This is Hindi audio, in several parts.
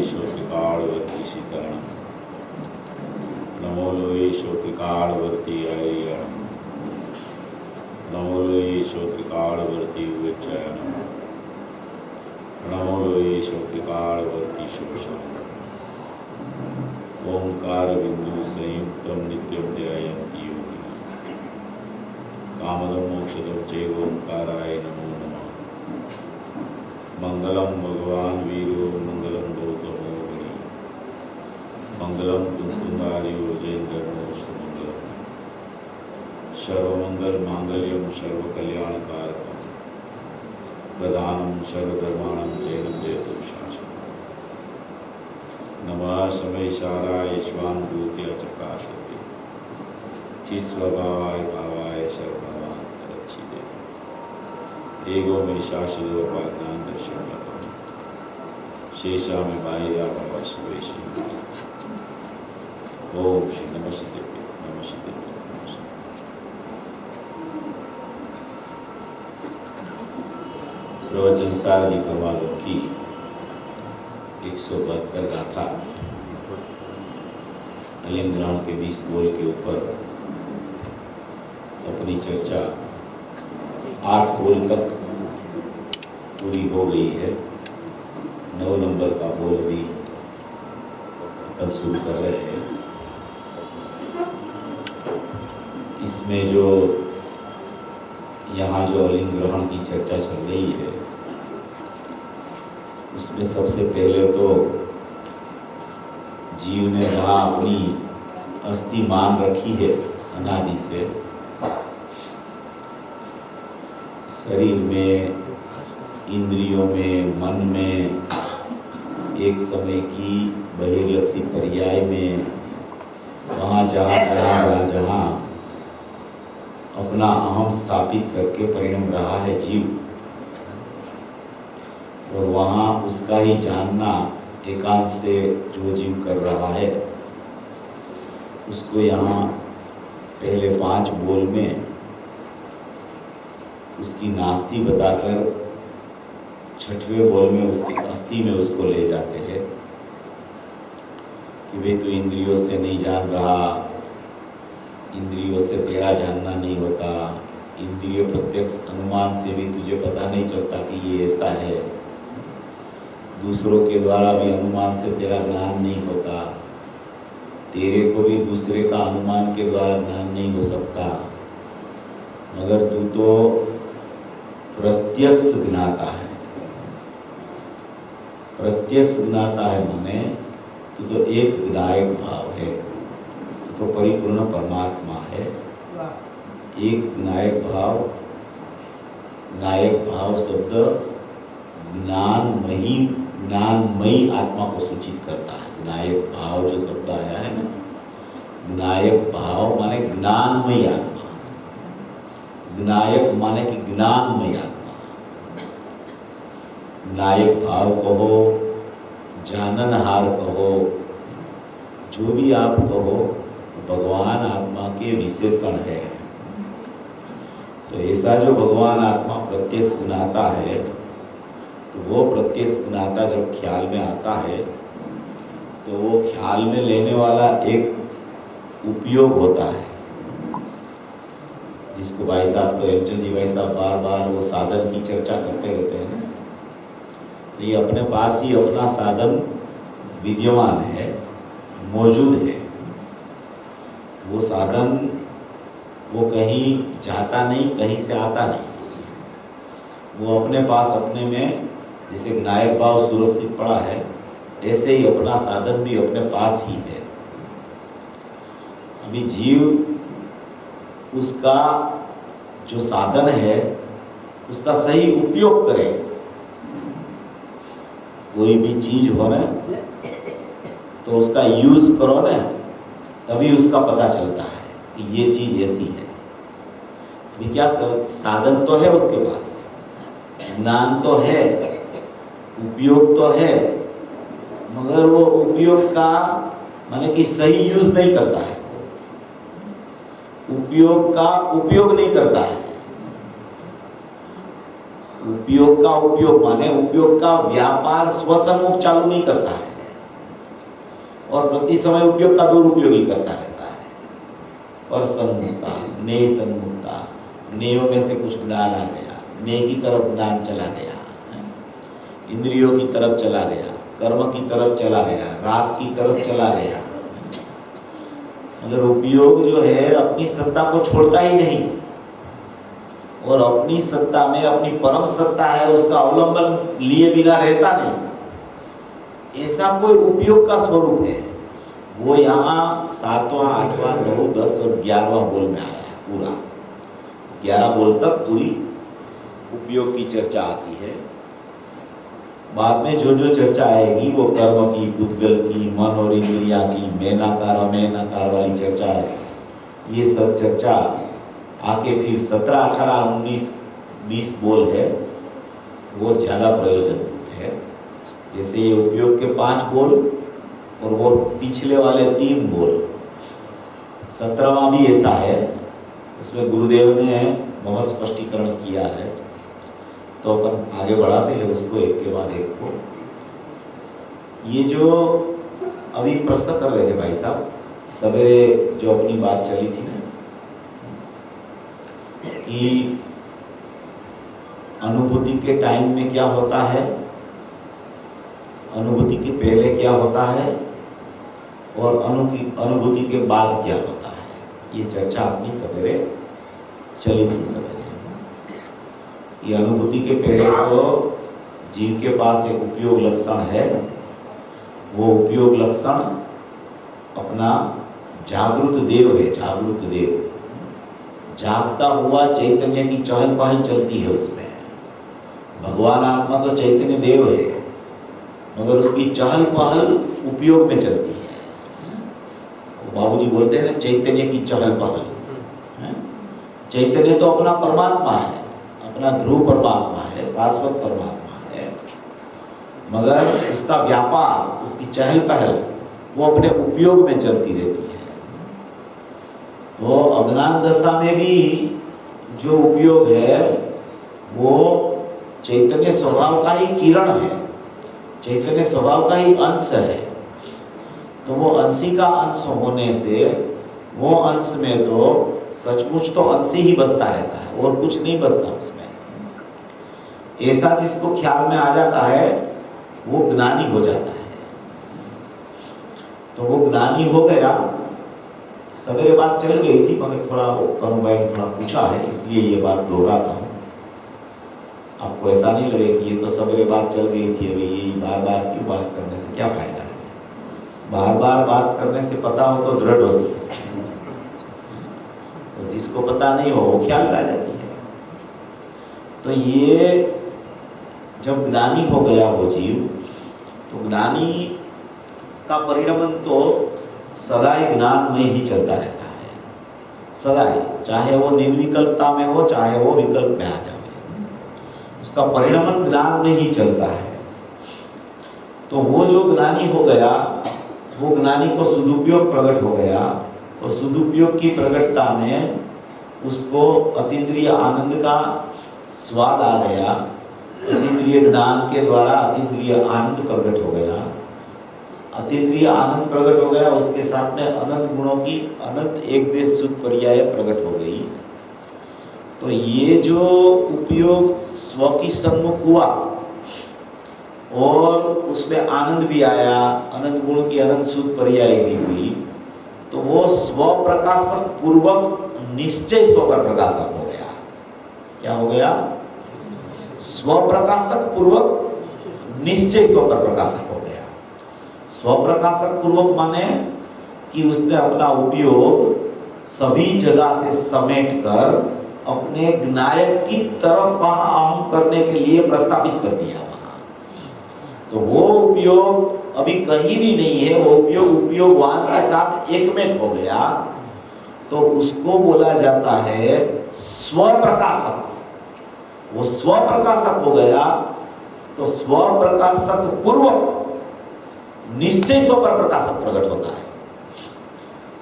श्रोत्रिकालवर्ती सीताराम। नमो लोये श्रोत्रिकालवर्ती आर्यण। नमो लोये श्रोत्रिकालवर्ती उच्चयन। नमो लोये श्रोत्रिकालवर्ती शोषण। ओंकार बिंदु संयुक्तम नित्यम ध्यायन्ति योगी। कामदं मोक्षदं चैव ओंकाराय नमो नमः। मंगलम भगवान वीरो मंगलम गौतमो हरि। मंगलम कुंकुमार्यो जयेन्द्रनोस्तु मंगलम। सर्वमंगल मांगल्यम सर्वकल्याणकारकम। प्रधानम सर्वधर्माणां जयं जयतु शासनम्। नमः समयसाराय स्वानुभूत्या च प्रकाशते। चित्स्वभावाय भावाय सर्वभावान्तरच्छिदे। ego में शाश्वत ज्ञान दर्शन करता शेषा में बाह्या बाबा सुवेशी। ओम श्री नमस्ते नमस्ते नमस्ते। प्रवचन सार जी परमाणु की 172 गाथा अलिंग ग्रहण के 20 बोल के ऊपर अपनी चर्चा 8 बोल तक पूरी हो गई है। 9 नंबर का बोल भी अपन शुरू कर रहे हैं। इसमें जो यहाँ जो अलिंग ग्रहण की चर्चा चल रही है उसमें सबसे पहले तो जीव ने जहाँ अपनी अस्थि मान रखी है अनादि से, शरीर में, इंद्रियों में, मन में, एक समय की बहिर्लक्षी पर्याय में, वहाँ जहाँ अपना अहम स्थापित करके परिणम रहा है जीव, और वहाँ उसका ही जानना एकांत से जो जीव कर रहा है उसको यहाँ पहले 5 बोल में उसकी नास्ति बताकर 6वें बोल में उसकी अस्थि में उसको ले जाते हैं कि वे तो इंद्रियों से नहीं जान रहा, इंद्रियों से तेरा जानना नहीं होता, इंद्रिय प्रत्यक्ष अनुमान से भी तुझे पता नहीं चलता कि ये ऐसा है, दूसरों के द्वारा भी अनुमान से तेरा ज्ञान नहीं होता, तेरे को भी दूसरे का अनुमान के द्वारा ज्ञान नहीं हो सकता, मगर तू तो प्रत्यक्ष ज्ञाता है। प्रत्यक्ष ज्ञाता है माने तू तो एक ज्ञायक भाव है, तू तो परिपूर्ण परमात्मा है। एक ज्ञायक भाव, ज्ञायक भाव शब्द ज्ञानमयी आत्मा को सूचित करता है। ज्ञायक भाव जो शब्द आया है ना, ज्ञायक भाव माने ज्ञानमयी आत्मा, ज्ञायक माने कि ज्ञानमयी आत्मा। ज्ञायक भाव कहो, जाननहार कहो, जो भी आप कहो, भगवान आत्मा के विशेषण है। तो ऐसा जो भगवान आत्मा प्रत्यक्ष ज्ञाता है, तो वो प्रत्यक्ष ज्ञाता जब ख्याल में आता है तो वो ख्याल में लेने वाला एक उपयोग होता है, जिसको भाई साहब तो हेमचंद जी भाई साहब बार बार वो साधन की चर्चा करते रहते हैं ना। तो ये अपने पास ही अपना साधन विद्यमान है, मौजूद है। वो साधन वो कहीं जाता नहीं, कहीं से आता नहीं, वो अपने पास अपने में जैसे ज्ञायक भाव सुरक्षित पड़ा है, ऐसे ही अपना साधन भी अपने पास ही है। अभी जीव उसका जो साधन है उसका सही उपयोग करे। कोई भी चीज हो ना तो उसका यूज करो ना, तभी उसका पता चलता है कि ये चीज ऐसी है। अभी क्या करो, साधन तो है उसके पास, ज्ञान तो है, उपयोग तो है, मगर वो उपयोग का माने कि सही यूज नहीं करता है, उपयोग का उपयोग नहीं करता है। उपयोग का उपयोग माने उपयोग का व्यापार स्वसन्मुख चालू नहीं करता है। और प्रति समय उपयोग का दुरुपयोग ही करता रहता है। और सन्मुक्ता, ज्ञेय सन्मुक्ता, ज्ञेयों में से कुछ ज्ञान आ गया, ज्ञेय की तरफ ज्ञान चला गया, इंद्रियों की तरफ चला गया, कर्म की तरफ चला गया, राग की तरफ चला गया, मगर उपयोग जो है अपनी सत्ता को छोड़ता ही नहीं, और अपनी सत्ता में अपनी परम सत्ता है उसका अवलंबन लिए बिना रहता नहीं। ऐसा कोई उपयोग का स्वरूप है, वो यहाँ 7वां, 8वां, 9, 10 और 11वां बोल में आया है। पूरा 11 बोल तक पूरी उपयोग की चर्चा आती है। बाद में जो जो चर्चा आएगी वो कर्म की, पुद्गल की, मन और इंद्रिया की, मैनाकार अमैनाकार वाली चर्चा है। ये सब चर्चा आके फिर 17, 18, 19, 20 बोल है, वो ज़्यादा प्रयोजन है। जैसे ये उपयोग के 5 बोल और वो पिछले वाले 3 बोल, 17वां भी ऐसा है, उसमें गुरुदेव ने बहुत स्पष्टीकरण किया है। तो अपन आगे बढ़ाते हैं उसको एक के बाद एक को। ये जो अभी प्रश्न कर रहे थे भाई साहब, सवेरे जो अपनी बात चली थी ना कि अनुभूति के टाइम में क्या होता है, अनुभूति के पहले क्या होता है और अनुभूति के बाद क्या होता है, ये चर्चा अपनी सवेरे चली थी। सवेरे ये अनुभूति के पहले तो जीव के पास एक उपयोग लक्षण है। वो उपयोग लक्षण अपना जागृत देव है। जागृत देव, जागता हुआ चैतन्य की चहल पहल चलती है उसमें। भगवान आत्मा तो चैतन्य देव है, मगर उसकी चहल पहल उपयोग में चलती है। बाबूजी बोलते हैं ना, चैतन्य की चहल पहल। चैतन्य तो अपना परमात्मा है, अपना ध्रुव परमात्मा है, शाश्वत परमात्मा है, मगर उसका व्यापार, उसकी चहल पहल वो अपने उपयोग में चलती रहती है। तो अज्ञान दशा में भी जो उपयोग है वो चैतन्य स्वभाव का ही किरण है, चैतन्य स्वभाव का ही अंश है। तो वो अंशी का अंश होने से वो अंश में तो सचमुच तो अंशी ही बसता रहता है और कुछ नहीं बसता उसमें। ऐसा जिसको ख्याल में आ जाता है वो ज्ञानी हो जाता है। तो वो ज्ञानी हो गया। सवेरे बात चल गई थी, मगर थोड़ा कनु भाई ने थोड़ा पूछा है इसलिए ये बात दोहराता हूँ। आपको ऐसा नहीं लगे कि ये तो सवेरे बात चल गई थी, अभी ये बार बार क्यों बात करने से क्या फायदा है। बार बार बात करने से पता हो तो दृढ़ होती है, तो जिसको पता नहीं हो वो ख्याल आ जाती है। तो ये जब ज्ञानी हो गया वो जीव, तो ज्ञानी का परिणमन तो सदा ही ज्ञान में ही चलता रहता है, सदा ही, चाहे वो निर्विकल्पता में हो चाहे वो विकल्प में आ जाए, उसका परिणमन ज्ञान में ही चलता है। तो वो जो ज्ञानी हो गया, वो ज्ञानी को सदुपयोग प्रकट हो गया, और सदुपयोग की प्रकटता में उसको अतीन्द्रिय आनंद का स्वाद आ गया। अतीन्द्रिय ज्ञान के द्वारा अतीन्द्रिय आनंद प्रकट हो गया। अतीन्द्रिय आनंद प्रकट हो गया, उसके साथ में अनंत गुणों की अनंत एक देश सुख पर्याय प्रकट हो गई। तो ये जो उपयोग स्व की सम्मुख हुआ और उसमें आनंद भी आया, अनंत गुण की अनंत सुख पर्याय भी हुई, तो वो स्व प्रकाशक पूर्वक निश्चय स्व पर प्रकाशक हो गया। क्या हो गया? स्व प्रकाशक पूर्वक निश्चय स्व पर प्रकाशक हो गया। स्व प्रकाशक पूर्वक माने कि उसने अपना उपयोग सभी जगह से समेट कर अपने ज्ञायक की तरफ का आम करने के लिए प्रस्तावित कर दिया वहां। तो वो उपयोग अभी कहीं भी नहीं है, वो उपयोग उपयोगवान के साथ एक में हो गया, तो उसको बोला जाता है स्व प्रकाशक। वो स्व प्रकाशक हो गया, तो स्व प्रकाशक पूर्वक निश्चय स्व पर प्रकाशक प्रकट होता है।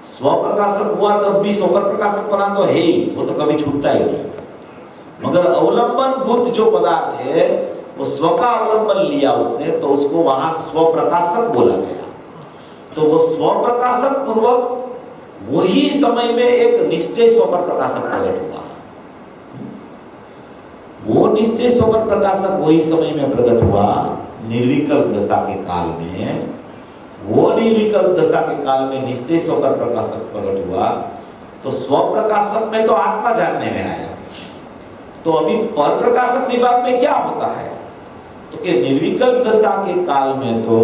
स्व प्रकाशक हुआ तब भी स्व पर प्रकाशक बना तो है ही, वो तो कभी छूटता ही नहीं। मगर अवलंबन बुद्ध जो पदार्थ है वो स्व का अवलंबन लिया उसने, तो उसको वहां स्व प्रकाशक बोला गया। तो वो स्वप्रकाशक पूर्वक वही समय में एक निश्चय स्वपर प्रकाशक प्रकट हुआ। वो निश्चय स्वपर प्रकाशक वही समय में प्रकट हुआ निर्विकल्प दशा के काल में। वो निर्विकल्प दशा के काल में निश्चय स्वपर प्रकाशक प्रकट हुआ, तो स्वप्रकाशक में तो आत्मा जानने में आया। तो अभी पर प्रकाशक विभाग में क्या होता है, तो कि निर्विकल्प दशा के काल में तो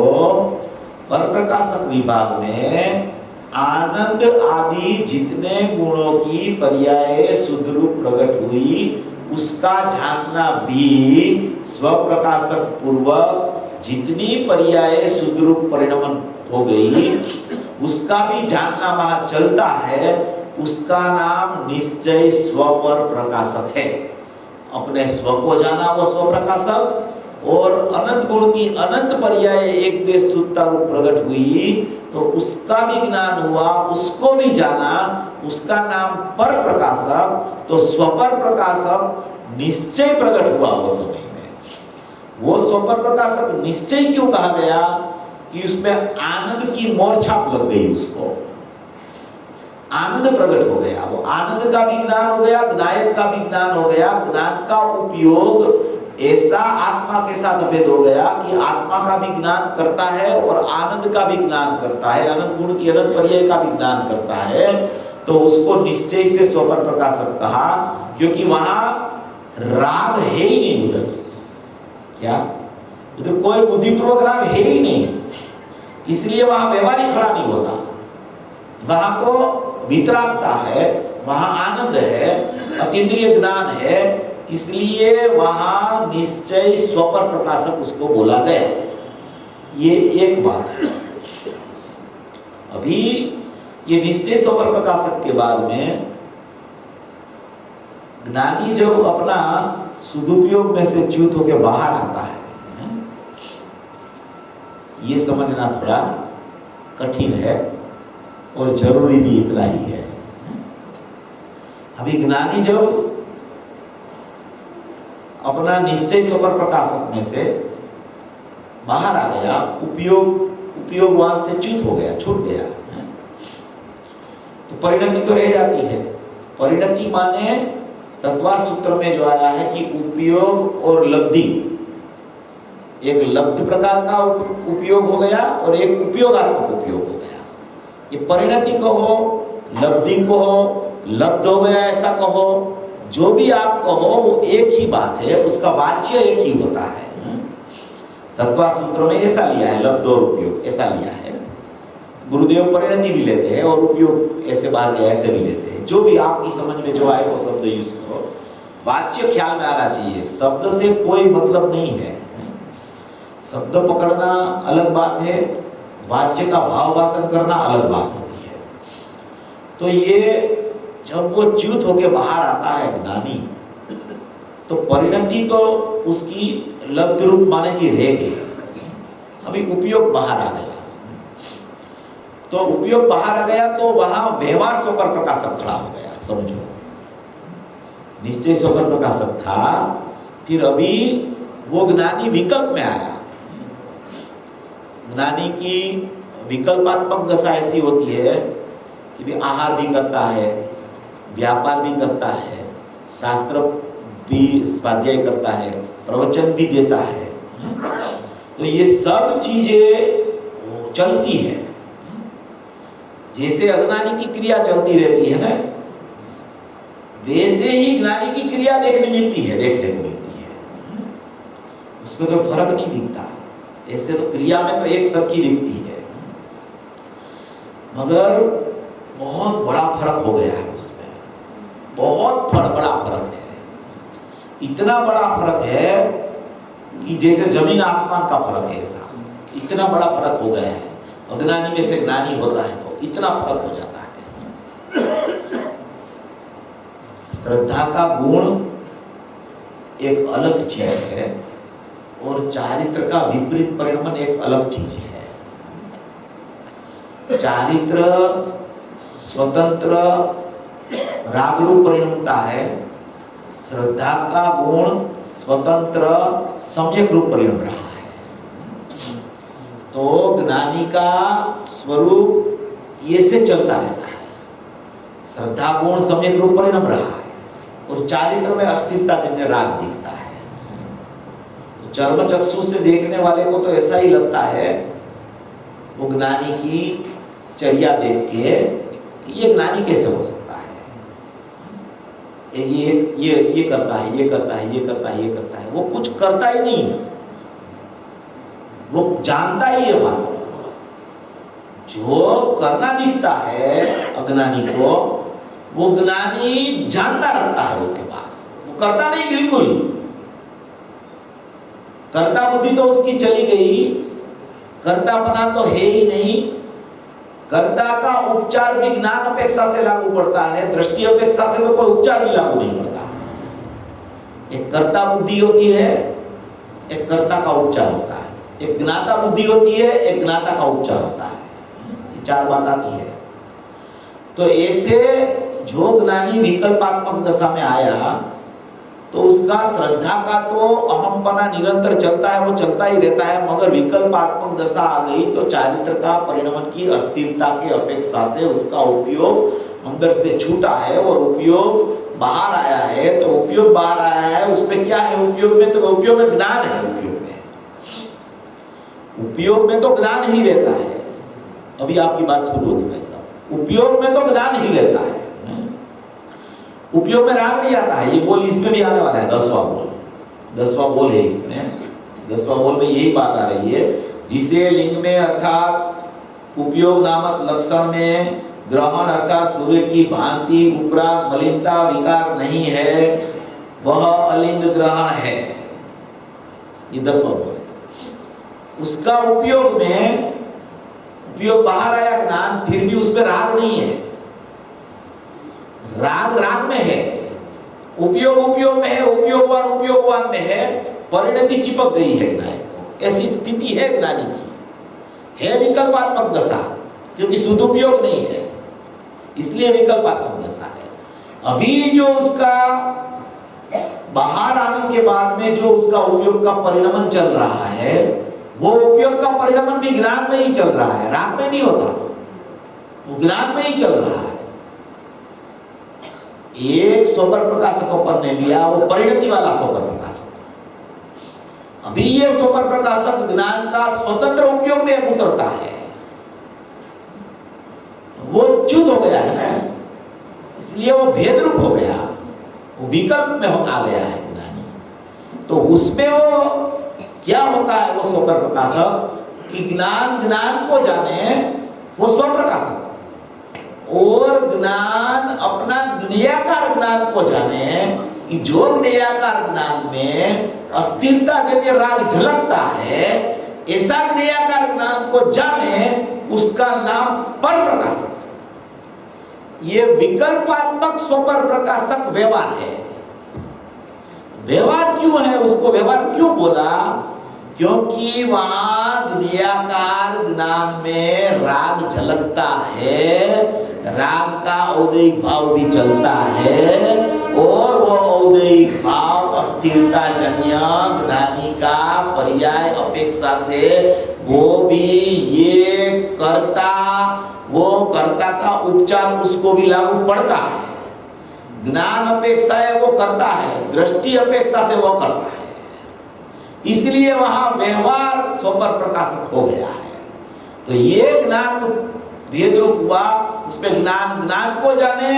पर प्रकाशक विभाग में आनंद आदि जितने गुणों की पर्याय शुद्ध रूप प्रकट हुई उसका जानना भी स्वप्रकाशक पूर्वक जितनी पर्याय शुद्ध रूप परिणमन हो गई उसका भी जानना वहां चलता है। उसका नाम निश्चय स्वपर प्रकाशक है। अपने स्व को जाना वो स्वप्रकाशक, और अनंत गुण की अनंत पर्याय एक देश शुद्धता रूप प्रकट हुई तो उसका भी ज्ञान हुआ, उसको भी जाना, उसका नाम पर प्रकाशक। तो स्वपर प्रकाशक निश्चय प्रकट हुआ वो समय में। वो स्वपर प्रकाशक निश्चय क्यों कहा गया कि उसमें आनंद की मोर छाप लग गई, उसको आनंद प्रकट हो गया। वो आनंद का भी ज्ञान हो गया, ज्ञायक का भी ज्ञान हो गया। ज्ञान का उपयोग ऐसा आत्मा के साथ भेद हो गया कि आत्मा का भी ज्ञान करता है और आनंद का भी ज्ञान करता है, अनंत गुण की अनंत पर्याय का भी ज्ञान करता है। तो उसको निश्चय से स्वपर प्रकाशक कहा, क्योंकि वहां राग है ही नहीं उधर। क्या उधर कोई बुद्धिपूर्वक राग है ही नहीं, इसलिए वहां व्यवहारिक खड़ा नहीं होता। वहां तो वितरागता है, वहां आनंद है, अतीन्द्रिय ज्ञान है, इसलिए वहां निश्चय स्वपर प्रकाशक उसको बोला गया। ये एक बात है। अभी ये निश्चय स्वपर प्रकाशक के बाद में ज्ञानी जब अपना सदुपयोग में से च्युत होकर बाहर आता है, ये समझना थोड़ा कठिन है और जरूरी भी इतना ही है। अभी ज्ञानी जब अपना निश्चय स्वपर प्रकाशक में से बाहर आ गया, उपयोग वहां से च्युत हो गया, छूट गया, तो परिणति तो रह जाती है। परिणति माने तत्वार्थ सूत्र में जो आया है कि उपयोग और लब्धि, एक लब्ध प्रकार का उपयोग हो गया और एक उपयोगात्मक उपयोग हो गया। ये परिणति कहो, लब्धि कहो, लब्ध हो गया ऐसा कहो, जो भी आप कहो वो एक ही बात है, उसका वाच्य एक ही होता है। तत्वार्थ सूत्रों में ऐसा लिया है, लब्ध और उपयोग ऐसा लिया है। गुरुदेव परिणति भी लेते हैं और उपयोग ऐसे बाहर के ऐसे भी लेते हैं। जो भी आपकी समझ में जो आए वो शब्द यूज करो, वाच्य ख्याल में आना चाहिए। शब्द से कोई मतलब नहीं है। शब्द पकड़ना अलग बात है, वाच्य का भाव भाषण करना अलग बात होती है। तो ये जब वो च्युत होके बाहर आता है ज्ञानी, तो परिणति तो उसकी लब्ध रूप माने की रह गई। अभी उपयोग बाहर आ गया, तो उपयोग बाहर आ गया तो वहां व्यवहार स्वपर प्रकाशक खड़ा हो गया। समझो, निश्चय स्वपर प्रकाशक था, फिर अभी वो ज्ञानी विकल्प में आया। ज्ञानी की विकल्पात्मक दशा ऐसी होती है कि भी आहार भी करता है, व्यापार भी करता है, शास्त्र भी स्वाध्याय करता है, प्रवचन भी देता है। तो ये सब चीजें चलती है। जैसे अज्ञानी की क्रिया चलती रहती है ना, वैसे ही ज्ञानी की क्रिया देखने को मिलती है। उसमें कोई फर्क नहीं दिखता। ऐसे तो क्रिया में तो एक सबकी दिखती है, मगर बहुत बड़ा फर्क हो गया है उसमें। बहुत बड़ा फर्क है। इतना बड़ा फर्क है कि जैसे जमीन आसमान का फर्क है, ऐसा इतना बड़ा फर्क हो गया है। अज्ञानी में से ज्ञानी होता है तो इतना फर्क हो जाता है। श्रद्धा का गुण एक अलग चीज है और चारित्र का विपरीत परिणमन एक अलग चीज है। चारित्र स्वतंत्र राग रूप परिणमता है, श्रद्धा का गुण स्वतंत्र सम्यक रूप परिणम रहा है। तो ज्ञानी का स्वरूप ये से चलता रहता है। श्रद्धा गुण सम्यक रूप परिणम रहा है और चारित्र में अस्थिरता जन्य राग दिखता है। तो चर्म चक्षु से देखने वाले को तो ऐसा ही लगता है, वो ज्ञानी की चर्या देख के ये ज्ञानी कैसे हो सकता है, ये करता है, ये करता है, ये करता है, ये करता है। वो कुछ करता ही नहीं, वो जानता ही है बात। जो करना दिखता है अज्ञानी को, वो ज्ञानी जानता रखता है उसके पास, वो करता नहीं बिल्कुल। कर्ता बुद्धि तो उसकी चली गई, कर्तापना तो है ही नहीं। कर्ता का उपचार भी ज्ञान अपेक्षा से लागू पड़ता है, दृष्टि अपेक्षा से तो कोई उपचार भी लागू नहीं पड़ता। एक कर्ता बुद्धि होती है, एक कर्ता का उपचार होता है। एक ज्ञाता बुद्धि होती है, एक ज्ञाता का उपचार होता है। ये चार बात आती है। तो ऐसे जो ज्ञानी विकल्पात्मक दशा में आया, तो उसका श्रद्धा का तो अहमपना निरंतर चलता है, वो चलता ही रहता है। मगर विकल्पात्मक दशा आ गई तो चारित्र का परिणमन की अस्थिरता के अपेक्षा से उसका उपयोग अंदर से छूटा है और उपयोग बाहर आया है। तो उपयोग बाहर आया है, उसमें क्या है उपयोग में? तो उपयोग में ज्ञान है। उपयोग में तो ज्ञान ही रहता है। अभी आपकी बात शुरू होगी भाई साहब। उपयोग में तो ज्ञान ही रहता है, उपयोग में राग नहीं आता है। ये बोल इसमें भी आने वाला है, 10वां बोल। 10वां बोल है इसमें। 10वां बोल में यही बात आ रही है, जिसे लिंग में अर्थात उपयोग नामक लक्षण में ग्रहण अर्थात सूर्य की भांति उपराग मलिनता विकार नहीं है, वह अलिंग ग्रहण है। ये 10वां बोल है। उसका उपयोग में, उपयोग बाहर आया ज्ञान, फिर भी उसमें राग नहीं है। राग राग में है, उपयोग उपयोग में है, उपयोगवान में है। परिणति चिपक गई है ज्ञान को, ऐसी स्थिति है ज्ञानी की। है विकल्पात्मक दशा, क्योंकि सदुपयोग नहीं है, इसलिए विकल्पात्मक दशा है। अभी जो उसका बाहर आने के बाद में जो उसका उपयोग का परिणमन चल रहा है, वो उपयोग का परिणमन भी ज्ञान में ही चल रहा है, राग में नहीं होता, वो ज्ञान में ही चल रहा है। एक स्वपर प्रकाशक अपन ने लिया, वो परिणति वाला स्वपर प्रकाशक। अभी ये स्वपर प्रकाशक ज्ञान का स्वतंत्र उपयोग में उतरता है, वो च्युत हो गया है ना, इसलिए वो भेद रूप हो गया, वो विकल्प में आ गया है ज्ञानी। तो उसमें वो क्या होता है, वो स्वपर प्रकाशक कि ज्ञान ज्ञान को जाने, वो स्वप्रकाशक, और ज्ञान अपना ज्ञेयाकार ज्ञान को जाने कि जो ज्ञेयाकार ज्ञान में अस्थिरता जन्य राग झलकता है, ऐसा ज्ञेयाकार ज्ञान को जाने, उसका नाम पर प्रकाशक। ये विकल्पात्मक स्वपर प्रकाशक व्यवहार है। व्यवहार क्यों है, उसको व्यवहार क्यों बोला? क्योंकि वहां ज्ञेयाकार ज्ञान में राग झलकता है, राग का औदैहिक भाव भी चलता है, और वो औदैहिक भाव अस्थिरता जन्य ज्ञानी का पर्याय अपेक्षा से वो भी ये कर्ता, वो कर्ता का उपचार उसको भी लागू पड़ता है। ज्ञान अपेक्षा है वो करता है, दृष्टि अपेक्षा से वो करता है, इसलिए वहां व्यवहार स्वपर प्रकाशक हो गया है। तो ये ज्ञान भेद रूप हुआ, उसमें ज्ञान ज्ञान को जाने,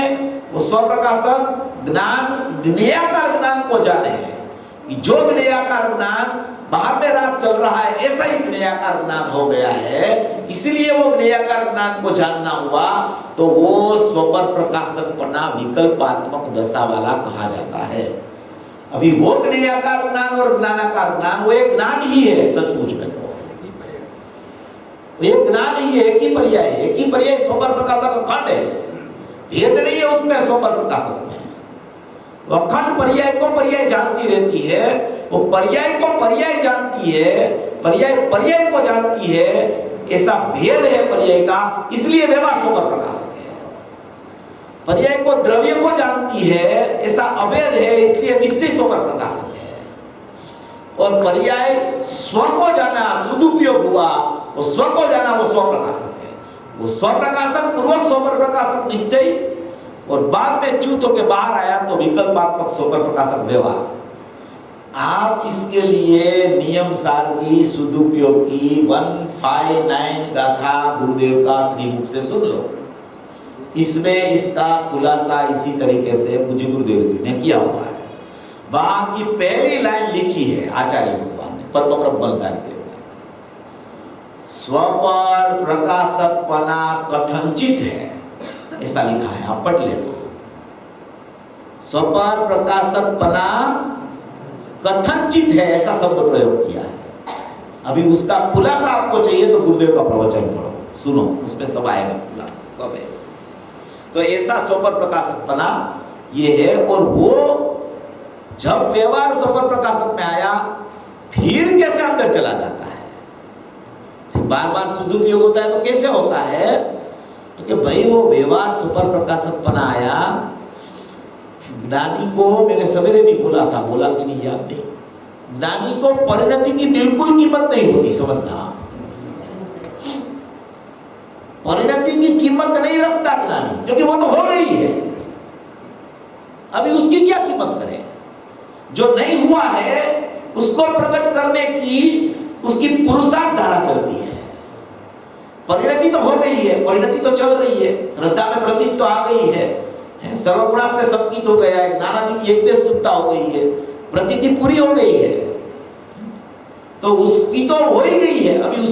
वो स्वप्रकाशक, ज्ञान ज्ञेयाकार ज्ञान को जाने कि जो ज्ञेयाकार ज्ञान बाहर में राग चल रहा है, ऐसा ही ज्ञेयाकार ज्ञान हो गया है, इसलिए वो ज्ञेयाकार ज्ञान को जानना हुआ। तो वो स्वपर प्रकाशकपना विकल्पात्मक दशा वाला कहा जाता है। अभी वो ज्ञेयाकार ज्ञान और ज्ञानाकार ज्ञान वो एक ज्ञान ही है, सचमुच में तो एक ज्ञान ही है, एक ही पर्याय है, एक ही पर्याय स्वपर प्रकाशक खंड है, भेद नहीं है उसमें स्वपर प्रकाशक में। वो अखंड पर्याय को पर्याय जानती रहती है, वो पर्याय को पर्याय जानती है, पर्याय पर्याय को जानती है, ऐसा भेद है पर्याय का, इसलिए व्यवहार स्वपर प्रकाशक है। पर्याय को द्रव्य को जानती है, ऐसा अभेद है, इसलिए निश्चय स्वपर प्रकाशक है। और पर्याय स्व को जाना, सदुपयोग हुआ, वो स्व को जाना, वो स्वप्रकाशक है। वो स्वप्रकाशक पूर्वक स्वपर प्रकाशक निश्चय, और बाद में च्युत होकर बाहर आया तो विकल्पात्मक स्वपर प्रकाशक व्यवहार। आप इसके लिए नियम सार की सदुपयोग की 159 गाथा गुरुदेव का श्रीमुख से सुन लो। इसमें इसका खुलासा इसी तरीके से पूज्य गुरुदेव श्री ने किया हुआ है। वहां की पहली लाइन लिखी है आचार्य भगवान ने, पद्मप्रभ बलधारी देव ने, स्वपर प्रकाशकपना कथनचित है, ऐसा लिखा है, आप पढ़ ले लो। स्वपर प्रकाशकपना कथनचित है, ऐसा शब्द प्रयोग किया है। अभी उसका खुलासा आपको चाहिए तो गुरुदेव का प्रवचन पढ़ो, सुनो, उसमें सब आएगा, खुलासा सब है। तो ऐसा स्वपर प्रकाशकपना ये है। और वो जब व्यवहार स्वपर प्रकाशक में आया, फिर कैसे अंदर चला जाता है, फिर बार बार सदुपयोग होता है तो कैसे होता है, तो कि भाई वो व्यवहार स्वपर प्रकाशकपना आया। ज्ञानी को मैंने सवेरे भी बोला था, बोला कि नहीं याद नहीं, ज्ञानी को परिणति की बिल्कुल कीमत नहीं होती, समझना। परिणति की कीमत नहीं रखता ज्ञानी, क्योंकि वो तो हो गई है, अभी उसकी क्या कीमत करे। जो नहीं हुआ है उसको प्रकट करने की उसकी पुरुषार्थ धारा चलती है। परिणति तो हो गई है, परिणति तो चल रही है, श्रद्धा में प्रतीत तो आ गई है, सर्वगुणास्ते सबकीत हो गया है, ज्ञानादि की एक देश सुखता हो गई है, प्रतीति पूरी हो गई है, तो उसकी तो हो ही गई है, अभी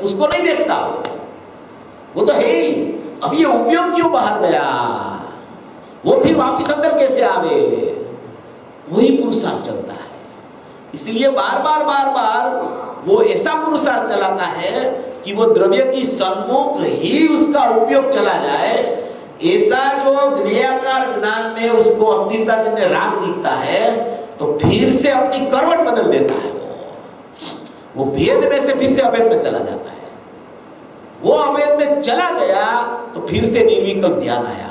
उसको नहीं देखता, वो तो है ही। अब ये उपयोग क्यों बाहर गया, वो फिर वापिस अंदर कैसे आवे, वही पुरुषार्थ चलता है। इसलिए बार बार वो ऐसा पुरुषार्थ चलाता है कि वो द्रव्य की सन्मुख ही उसका उपयोग चला जाए। ऐसा जो ज्ञेयाकार ज्ञान में उसको अस्थिरता जन्य राग दिखता है, तो फिर से अपनी करवट बदल देता है, वो भेद में से फिर से अभेद में चला जाता है। वो अभेद में चला गया तो फिर से निर्विकल्प ध्यान आया,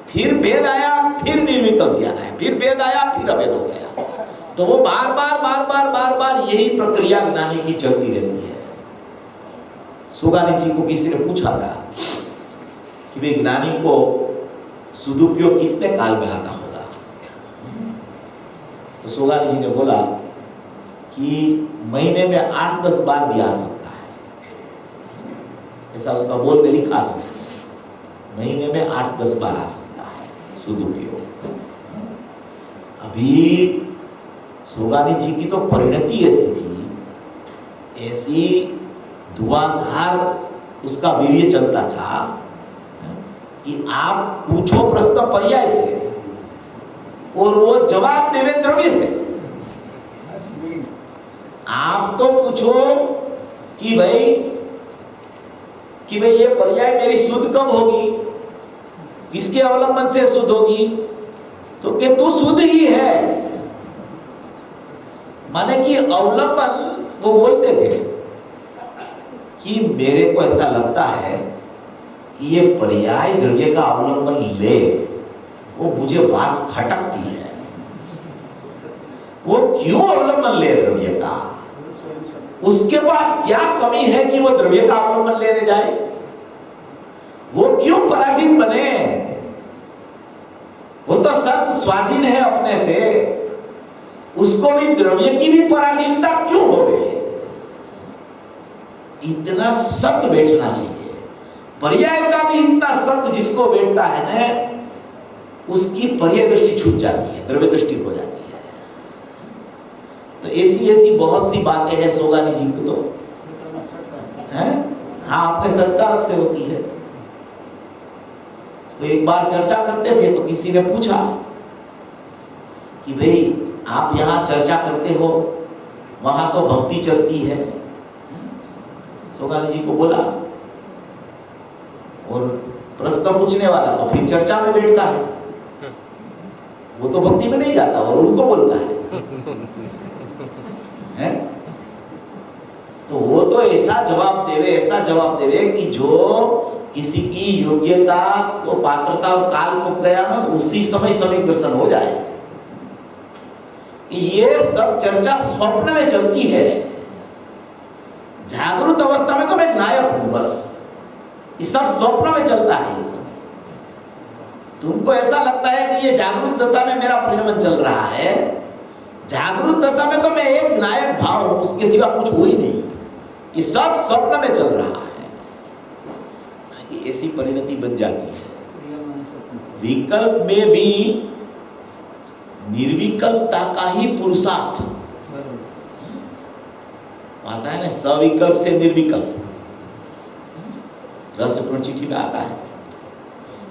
फिर भेद आया, फिर निर्विकल्प ध्यान आया, फिर भेद आया, फिर अभेद हो गया। तो वो बार बार यही प्रक्रिया ज्ञानी की चलती रहती है। सुगानी जी को किसी ने पूछा था कि वे ज्ञानी को सदुपयोग कितने काल में आता होगा, तो सुगानी जी ने बोला कि महीने में 8-10 बार भी आ सकता है, ऐसा उसका बोल में लिखा था, महीने में 8-10 बार आ सकता है सदुपयोग। अभी सुगानी जी की तो परिणति ऐसी थी, ऐसी धुआंधार उसका वीर्य चलता था कि आप पूछो प्रश्न पर्याय से और वो जवाब देवे द्रव्य से। आप तो पूछो कि भाई ये पर्याय मेरी शुद्ध कब होगी, किसके अवलंबन से शुद्ध होगी, तो कि तू शुद्ध ही है। माने कि अवलंबन, वो बोलते थे कि मेरे को ऐसा लगता है कि ये पर्याय द्रव्य का अवलंबन ले, वो मुझे बात खटकती है। वो क्यों अवलंबन ले द्रव्य का, उसके पास क्या कमी है कि वो द्रव्य का अवलंबन लेने जाए, वो क्यों पराधीन बने, वो तो सत स्वाधीन है अपने से, उसको भी द्रव्य की भी पराधीनता क्यों हो गई। इतना सत्य बैठना चाहिए, पर्याय का भी इतना सत्य जिसको बैठता है ना, उसकी पर्याय दृष्टि छूट जाती है, द्रव्य दृष्टि हो जाती है। तो ऐसी बहुत सी बातें हैं सोगानी जी को, तो हैं, हाँ, अपने सत्कारक से होती है। तो एक बार चर्चा करते थे तो किसी ने पूछा कि भाई आप यहाँ चर्चा करते हो, वहां तो भक्ति चलती है। सोगानी जी को बोला, और प्रश्न पूछने वाला तो फिर चर्चा में बैठता है, वो तो भक्ति में नहीं जाता और उनको बोलता है? तो वो तो ऐसा जवाब देवे कि जो किसी की योग्यता को, पात्रता और काल पुग गया ना, तो उसी समय समय दर्शन हो जाए। ये सब चर्चा स्वप्न में चलती है, जागृत अवस्था में तो मैं नायक हूं बस, ये सब स्वप्न में चलता है। ये सब तुमको ऐसा लगता है कि ये जागृत दशा में मेरा परिणमन चल रहा है, जागृत दशा में तो मैं एक नायक भाव हूं, उसके सिवा कुछ हो ही नहीं, ये सब स्वप्न में चल रहा है। ऐसी परिणति बन जाती है। विकल्प में भी निर्विकल्पता का ही पुरुषार्थ आता है ना, सविकल्प से निर्विकल्प, रस पूर्ण चिट्ठी में आता है।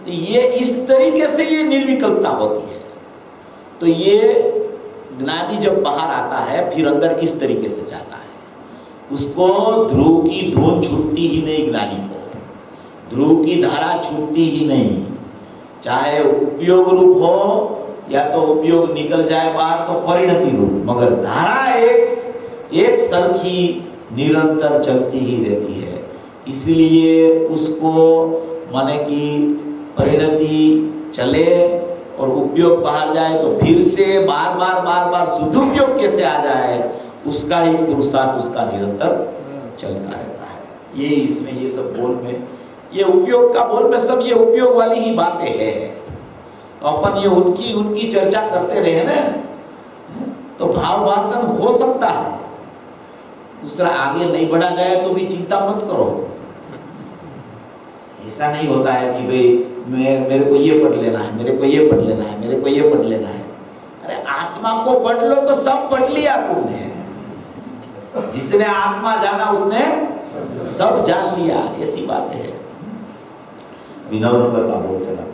तो ये इस तरीके से ये निर्विकल्पता होती है। तो ये ज्ञानी जब बाहर आता है फिर अंदर इस तरीके से जाता है, उसको ध्रुव की धुन छूटती ही नहीं, ज्ञानी को ध्रुव की धारा छूटती ही नहीं, चाहे उपयोग रूप हो या तो उपयोग निकल जाए बाहर तो परिणति रूप, मगर धारा एक सरखी निरंतर चलती ही रहती है। इसलिए उसको माने कि परिणति चले और उपयोग बाहर जाए तो फिर से बार बार सदुपयोग कैसे आ जाए, उसका ही पुरुषार्थ उसका निरंतर चलता रहता है। ये इसमें ये सब बोल में, ये उपयोग का बोल में सब ये उपयोग वाली ही बातें हैं। तो अपन ये उनकी चर्चा करते रहे ना तो भाव वासन हो सकता है, दूसरा आगे नहीं बढ़ा जाए तो भी चिंता मत करो। ऐसा नहीं होता है कि भाई मेरे को ये पढ़ लेना है, मेरे को ये पढ़ लेना है, मेरे को ये पढ़ लेना है। अरे आत्मा को पढ़ लो तो सब पढ़ लिया तुमने, जिसने आत्मा जाना उसने सब जान लिया, ऐसी बात है। 9 नंबर का बोल चला,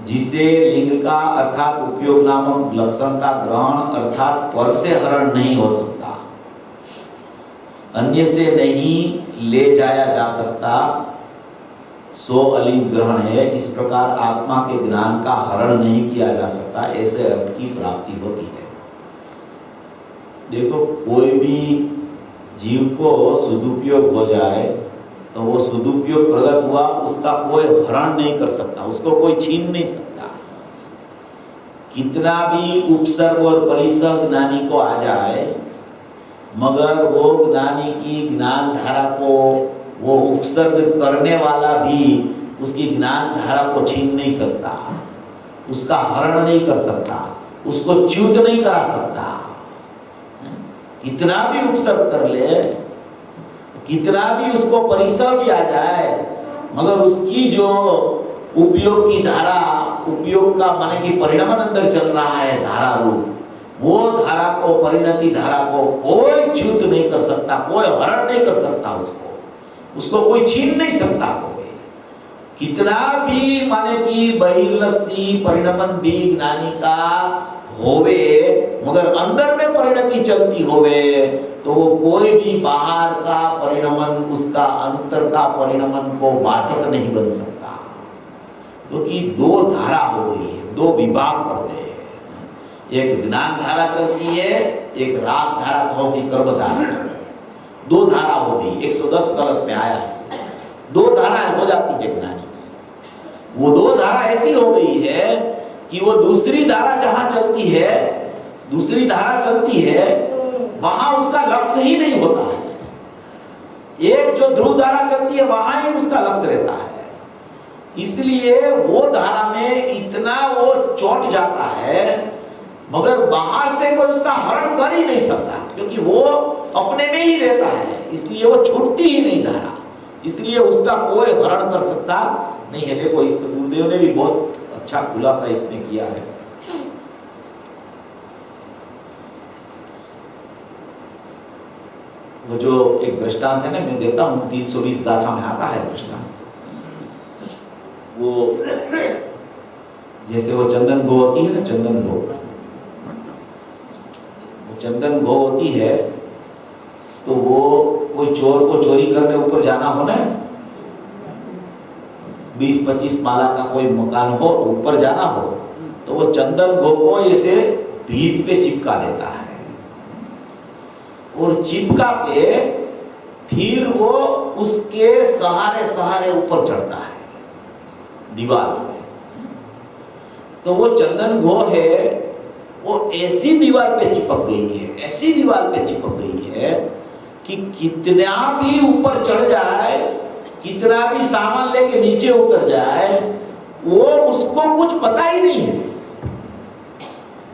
जिसे लिंग का अर्थात उपयोग नामक लक्षण का ग्रहण अर्थात पर से हरण नहीं हो सकता, अन्य से नहीं ले जाया जा सकता, सो अलिंग ग्रहण है। इस प्रकार आत्मा के ज्ञान का हरण नहीं किया जा सकता, ऐसे अर्थ की प्राप्ति होती है। देखो कोई भी जीव को सदुपयोग हो जाए तो वो सदुपयोग प्रकट हुआ, उसका कोई हरण नहीं कर सकता, उसको कोई छीन नहीं सकता। कितना भी उपसर्ग और परिसर्ग ज्ञानी को आ जाए, मगर वो ज्ञानी की ज्ञान धारा को वो उपसर्ग करने वाला भी उसकी ज्ञान धारा को छीन नहीं सकता, उसका हरण नहीं कर सकता, उसको च्युत नहीं करा सकता। कितना भी उपसर्ग कर ले, कितना भी उसको परिसर भी आ जाए, मगर उसकी जो उपयोग की धारा, उपयोग का माने कि परिणाम अंदर चल रहा है धारा रूप, वो धारा को, परिणति धारा को कोई च्युत नहीं कर सकता, कोई हरण नहीं कर सकता, उसको कोई छीन नहीं सकता। कोई कितना भी माने कि बहिर्लक्षी परिणमन भी ज्ञानी का होवे, मगर अंदर में परिणति चलती होवे तो वो कोई भी बाहर का परिणमन, उसका अंतर का परिणमन को बाधक नहीं बन सकता, क्योंकि दो धारा हो गई है, दो विभाग पड़ गए हैं। एक ज्ञान धारा चलती है, एक राग धारा होगी, कर्म धारा, दो धारा हो गई। 110 कलश में आया है, दो धाराएं हो जाती है ज्ञानी। वो दो धारा ऐसी हो गई है कि वो दूसरी धारा जहां चलती है, दूसरी धारा चलती है, वहां उसका लक्ष्य ही नहीं होता है। एक जो ध्रुव धारा चलती है वहां ही उसका लक्ष्य रहता है। इसलिए वो धारा में इतना वो चोट जाता है, मगर बाहर से कोई उसका हरण कर ही नहीं सकता, क्योंकि वो अपने में ही रहता है, इसलिए वो छूटती ही नहीं धारा, इसलिए उसका कोई हरण कर सकता नहीं है। देखो इस पर गुरुदेव ने भी बहुत अच्छा खुलासा इसमें किया है। वो जो एक दृष्टांत है ना, मैं देता हूँ, 320 गाथा में आता है दृष्टांत। वो जैसे वो चंदन गो होती है ना, चंदन गो, वो चंदन गो होती है तो वो कोई चोर को चोरी करने ऊपर जाना हो ना, 20-25 माला का कोई मकान हो, ऊपर जाना हो, तो वो चंदन गो को ऐसे भीत पे चिपका देता है, और चिपका के फिर वो उसके सहारे सहारे ऊपर चढ़ता है दीवार से। तो वो चंदन गो है, वो ऐसी दीवार पे चिपक गई है, ऐसी दीवार पे चिपक गई है कि कितना भी ऊपर चढ़ जाए, कितना भी सामान लेके नीचे उतर जाए, वो उसको कुछ पता ही नहीं है,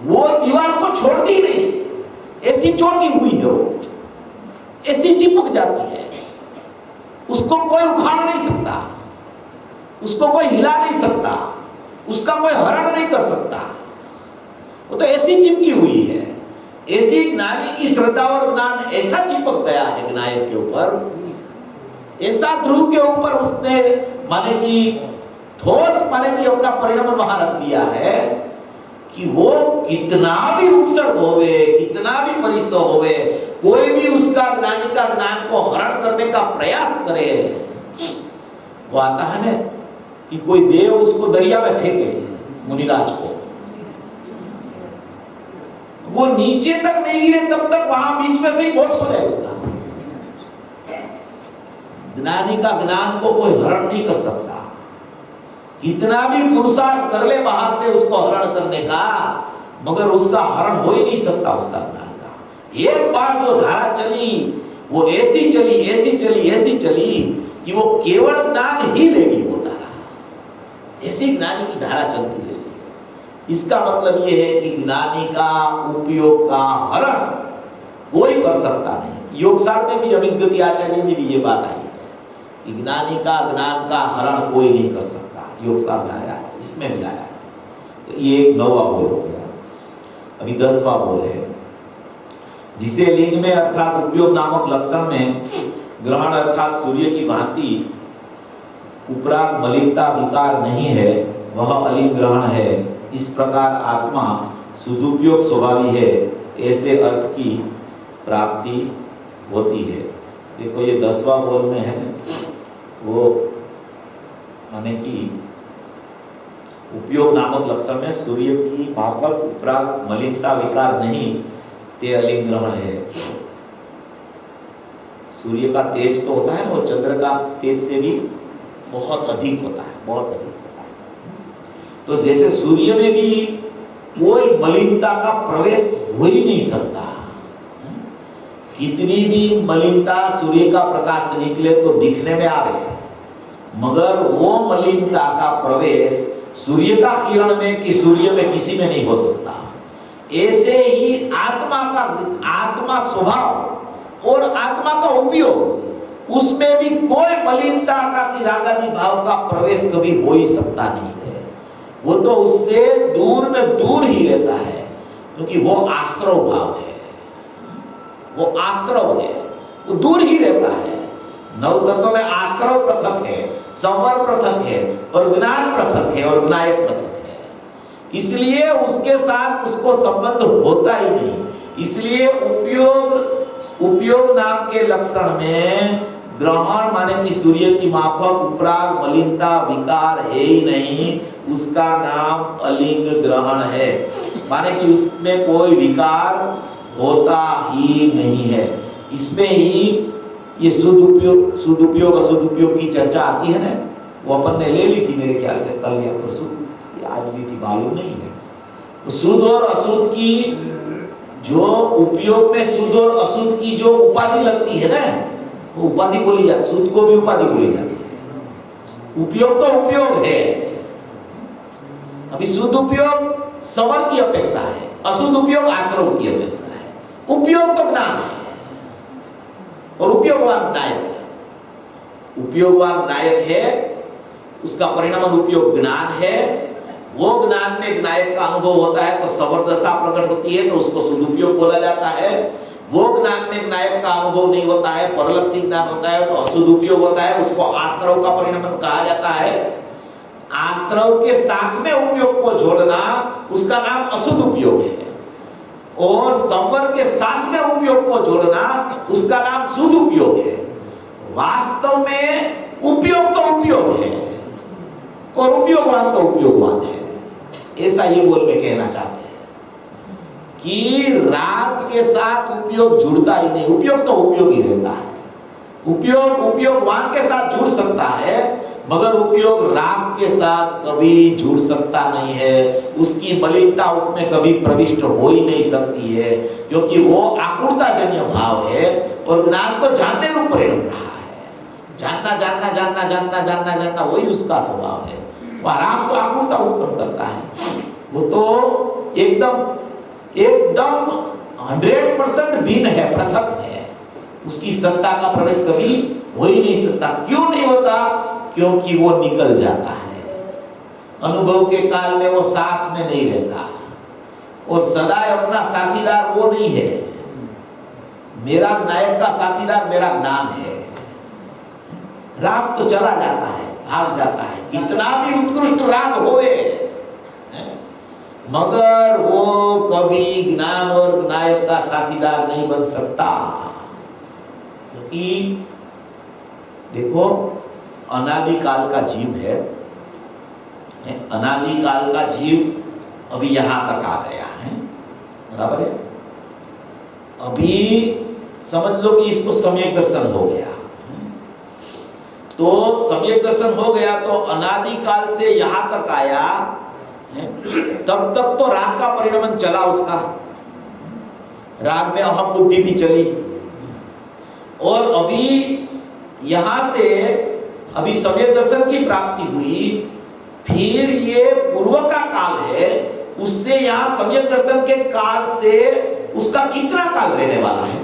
वो दीवार को छोड़ती नहीं, ऐसी चोटी हुई है, वो ऐसी चिपक जाती है, उसको कोई उखाड़ नहीं सकता, उसको कोई हिला नहीं सकता, उसका कोई हरण नहीं कर सकता, वो तो ऐसी चिपकी हुई है। ऐसी ज्ञानी की श्रद्धा और ज्ञान ऐसा चिपक गया है विनायक के ऊपर, ऐसा ध्रुव के ऊपर उसने माने कि ठोस माने कि अपना परिणाम वहां रख दिया है कि वो कितना भी उपसर्ग होवे, कितना भी परिसर होवे, कोई भी उसका ज्ञानी का ज्ञान को हरण करने का प्रयास करे, वो आता है ना कि कोई देव उसको दरिया में फेंके, मुनिराज को, वो नीचे तक नहीं गिरे तब तक वहां बीच में से ही मोक्ष हो जाए उसका। ज्ञानी का ज्ञान को कोई हरण नहीं कर सकता, कितना भी पुरुषार्थ कर ले बाहर से उसको हरण करने का, मगर उसका हरण हो ही नहीं सकता उसका ज्ञान का। एक बार जो धारा चली वो ऐसी चली, ऐसी चली, ऐसी चली कि वो केवल ज्ञान ही लेगी वो धारा, ऐसी ज्ञानी की धारा चलती रहेगी। इसका मतलब ये है कि ज्ञानी का उपयोग का हरण कोई कर सकता नहीं। योगसार में भी अमित गति आचार्य में भी ये बात आई है कि ज्ञानी का ज्ञान का हरण कोई नहीं कर सकता, योगसार में आया है, इसमें भी आया है। तो ये एक 9वां बोल हो गया। अभी 10वां बोल है, जिसे लिंग में अर्थात उपयोग नामक लक्षण में ग्रहण अर्थात सूर्य की भांति उपराग मलिनता विकार नहीं है, वह अलिंग ग्रहण है। इस प्रकार आत्मा सदुपयोग स्वभावी है, ऐसे अर्थ की प्राप्ति होती है। देखो ये 10वां बोल में है, वो माने कि उपयोग नामक लक्षण में सूर्य की माफक उपराग मलिनता विकार नहीं, ते अलिंग ग्रहण है। सूर्य का तेज तो होता है ना, वो चंद्र का तेज से भी बहुत अधिक होता है, बहुत अधिक होता है। तो जैसे सूर्य में भी कोई मलिनता का प्रवेश हो ही नहीं सकता, कितनी भी मलिनता सूर्य का प्रकाश से निकले तो दिखने में आवे, मगर वो मलिनता का प्रवेश सूर्य का किरण में कि सूर्य में किसी में नहीं हो सकता। ऐसे ही आत्मा स्वभाव और आत्मा का उपयोग, उसमें भी कोई मलिनता का कि रागादि भाव का प्रवेश कभी हो ही सकता नहीं है। वो तो उससे दूर में दूर ही रहता है, क्योंकि वो आश्रव भाव है, वो आश्रव है, वो दूर ही रहता है। नव तत्व में आश्रव पृथक है, संवर पृथक है, और ज्ञान पृथक है, और विनायक पृथक है। इसलिए उसके साथ उसको संबंध होता ही नहीं। इसलिए उपयोग नाम के लक्षण में ग्रहण माने कि सूर्य की माफक उपराग मलिनता विकार है ही नहीं, उसका नाम अलिंग ग्रहण है, माने कि उसमें कोई विकार होता ही नहीं है। इसमें ही ये सदुपयोग असदुपयोग की चर्चा आती है ना, वो अपन ने ले ली थी मेरे ख्याल से कल या परसों, आज ली थी मालूम नहीं है। तो शुद्ध और अशुद्ध की जो उपयोग में शुद्ध और अशुद्ध की जो उपाधि लगती है ना, वो उपाधि बोली जाती, शुद्ध को भी उपाधि बोली जाती है। उपयोग तो उपयोग है, अभी शुद्ध उपयोग संवर की अपेक्षा है, अशुद्ध उपयोग आश्रव की अपेक्षा है। उपयोग तो ज्ञान है और उपयोगवान नायक है। उपयोगवान नायक है, उसका परिणाम उपयोग ज्ञान है। वो ज्ञान में नायक का अनुभव होता है तो सवर्दशा प्रकट होती है, तो उसको सदुपयोग बोला जाता है। वो ज्ञान में नायक का अनुभव नहीं होता है, परलक्षी ज्ञान होता है तो असदुपयोग होता है, उसको आश्रव का परिणाम कहा जाता है। आश्रव के साथ में उपयोग को जोड़ना उसका नाम अशुद्ध उपयोग है, और संवर के साथ में उपयोग को जोड़ना उसका नाम शुद्ध उपयोग है। वास्तव में उपयोग तो उपयोग है और उपयोगवान तो उपयोगवान है, ऐसा ये बोल में कहना चाहते हैं कि राग के साथ उपयोग जुड़ता ही नहीं, उपयोग तो उपयोग ही रहता है। उपयोग उपयोगवान के साथ जुड़ सकता है, मगर उपयोग राग के साथ कभी जुड़ सकता नहीं है, उसकी मलिनता उसमें कभी प्रविष्ट हो ही नहीं सकती है, क्योंकि वो आकुलताजन्य भाव है और ज्ञान तो जानने रूप परिणाम रहा है। जानना जानना जानना जानना जानना जानना वही उसका स्वभाव है। वह राग तो आकुलता उत्पन्न करता है, वो तो एकदम एकदम 100% भिन्न है, पृथक है, उसकी सत्ता का प्रवेश कभी हो ही नहीं सकता। क्यों नहीं होता? क्योंकि वो निकल जाता है, अनुभव के काल में वो साथ में नहीं रहता और सदा अपना साथीदार वो नहीं है। मेरा नायक का साथीदार मेरा ज्ञान है। राग तो चला जाता है, भाग जाता है, कितना भी उत्कृष्ट राग होए, मगर वो कभी ज्ञान और नायक का साथीदार नहीं बन सकता। क्योंकि देखो, अनादिकाल का जीव है, अनादिकाल का जीव अभी यहां तक आ गया है, बराबर है। अभी समझ लो कि इसको सम्यक दर्शन हो गया, तो सम्यक दर्शन हो गया तो अनादिकाल से यहां तक आया, तब तक तो राग का परिणमन चला उसका, राग में अहम बुद्धि भी चली, और अभी यहां से अभी सम्यक दर्शन की प्राप्ति हुई, फिर ये पूर्व का काल है, उससे यहां सम्यक दर्शन के काल से उसका कितना काल रहने वाला है?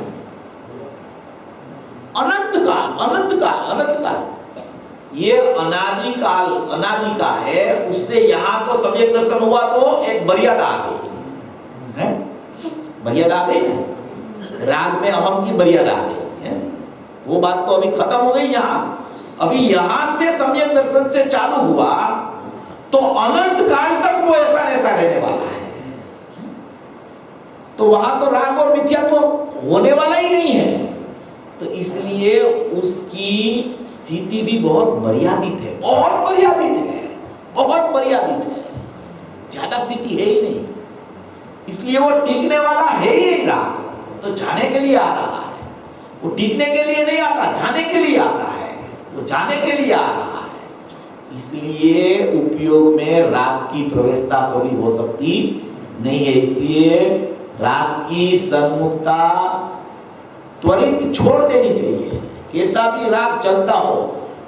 अनंत काल, अनंत काल, अनंत काल। ये अनादि काल, अनादि का है, उससे यहां तो सम्यक दर्शन हुआ तो एक मर्यादा आ गई है, मर्यादा आ गई ना, राग में अहम की मर्यादा आ गई है, वो बात तो अभी खत्म हो गई। यहां अभी यहां से सम्यक दर्शन से चालू हुआ तो अनंत काल तक वो ऐसा ऐसा रहने वाला है, तो वहां तो राग और मिथ्या तो होने वाला ही नहीं है, तो इसलिए उसकी स्थिति भी बहुत मर्यादित है, बहुत मर्यादित है, बहुत मर्यादित है, ज्यादा स्थिति है ही नहीं, इसलिए वो टिकने वाला है ही नहीं। राग तो जाने के लिए आ रहा है, वो टिकने के लिए नहीं आता, जाने के लिए आता है, वो जाने के लिए आ रहा है। इसलिए उपयोग में राग की प्रवेशता कभी हो सकती नहीं है, इसलिए राग की सन्मुखता त्वरित छोड़ देनी चाहिए। कैसा भी राग चलता हो,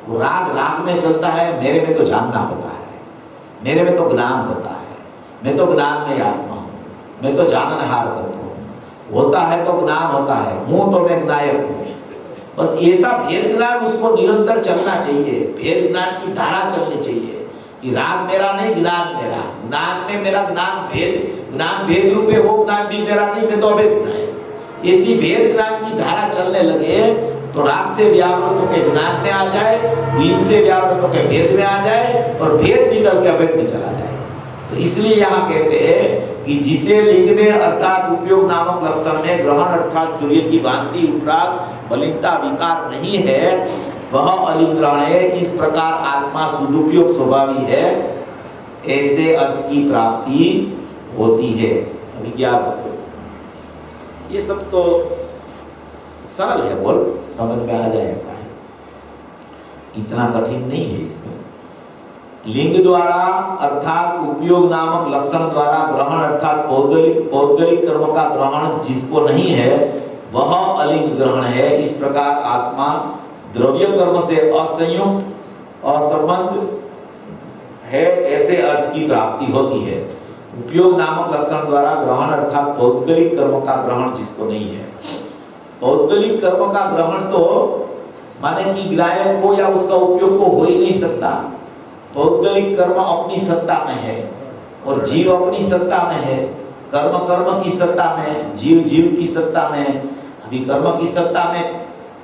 वो राग राग में चलता है, मेरे में तो जानना होता है, मेरे में तो ज्ञान होता है, मैं तो ज्ञान में आत्मा हूँ, मैं तो जाननहार तत्व हूँ, होता है तो ज्ञान होता है, हूँ तो मैं नायक हूँ। बस ऐसा भेद ज्ञान उसको निरंतर चलना चाहिए, भेद ज्ञान की धारा चलनी चाहिए कि राग मेरा नहीं, ज्ञान मेरा, ज्ञान में मेरा ज्ञान भेद रूप है, वो ज्ञान भी मेरा नहीं, मैं तो अभेद ज्ञान। ऐसी भेद ज्ञान की धारा चलने लगे तो राग से व्यावृत होकर ज्ञान में आ जाए, ज्ञान से व्यावृत होकर भेद में आ जाए और भेद निकल के अभेद में चला जाए। तो इसलिए यहाँ कहते हैं कि जिसे लिंग में अर्थात उपयोग नामक लक्षण में ग्रहण अर्थात सूर्य की भांति उपराग मलिनता विकार नहीं है, वह अलिंग ग्रहण है। इस प्रकार आत्मा सदुपयोग स्वभावी है, ऐसे अर्थ की प्राप्ति होती है। अभी क्या ये सब तो सरल है, बोल समझ में आ जाए ऐसा है, इतना कठिन नहीं है इसमें। लिंग द्वारा अर्थात उपयोग नामक लक्षण द्वारा ग्रहण अर्थात पौद्गलिक कर्म का ग्रहण जिसको नहीं है वह अलिंग ग्रहण है। इस प्रकार आत्मा द्रव्य कर्म से असंयुक्त असंबद्ध है, ऐसे अर्थ की प्राप्ति होती है। उपयोग नामक लक्षण द्वारा ग्रहण अर्थात पौद्गलिक कर्म का ग्रहण जिसको नहीं है। पौद्गलिक कर्म का ग्रहण तो माने कि ग्राहक को या उसका उपयोग को हो ही नहीं सकता। पौद्गलिक कर्म अपनी सत्ता में है और जीव अपनी सत्ता में है, कर्म कर्म की सत्ता में, जीव जीव की सत्ता में। अभी कर्म की सत्ता में,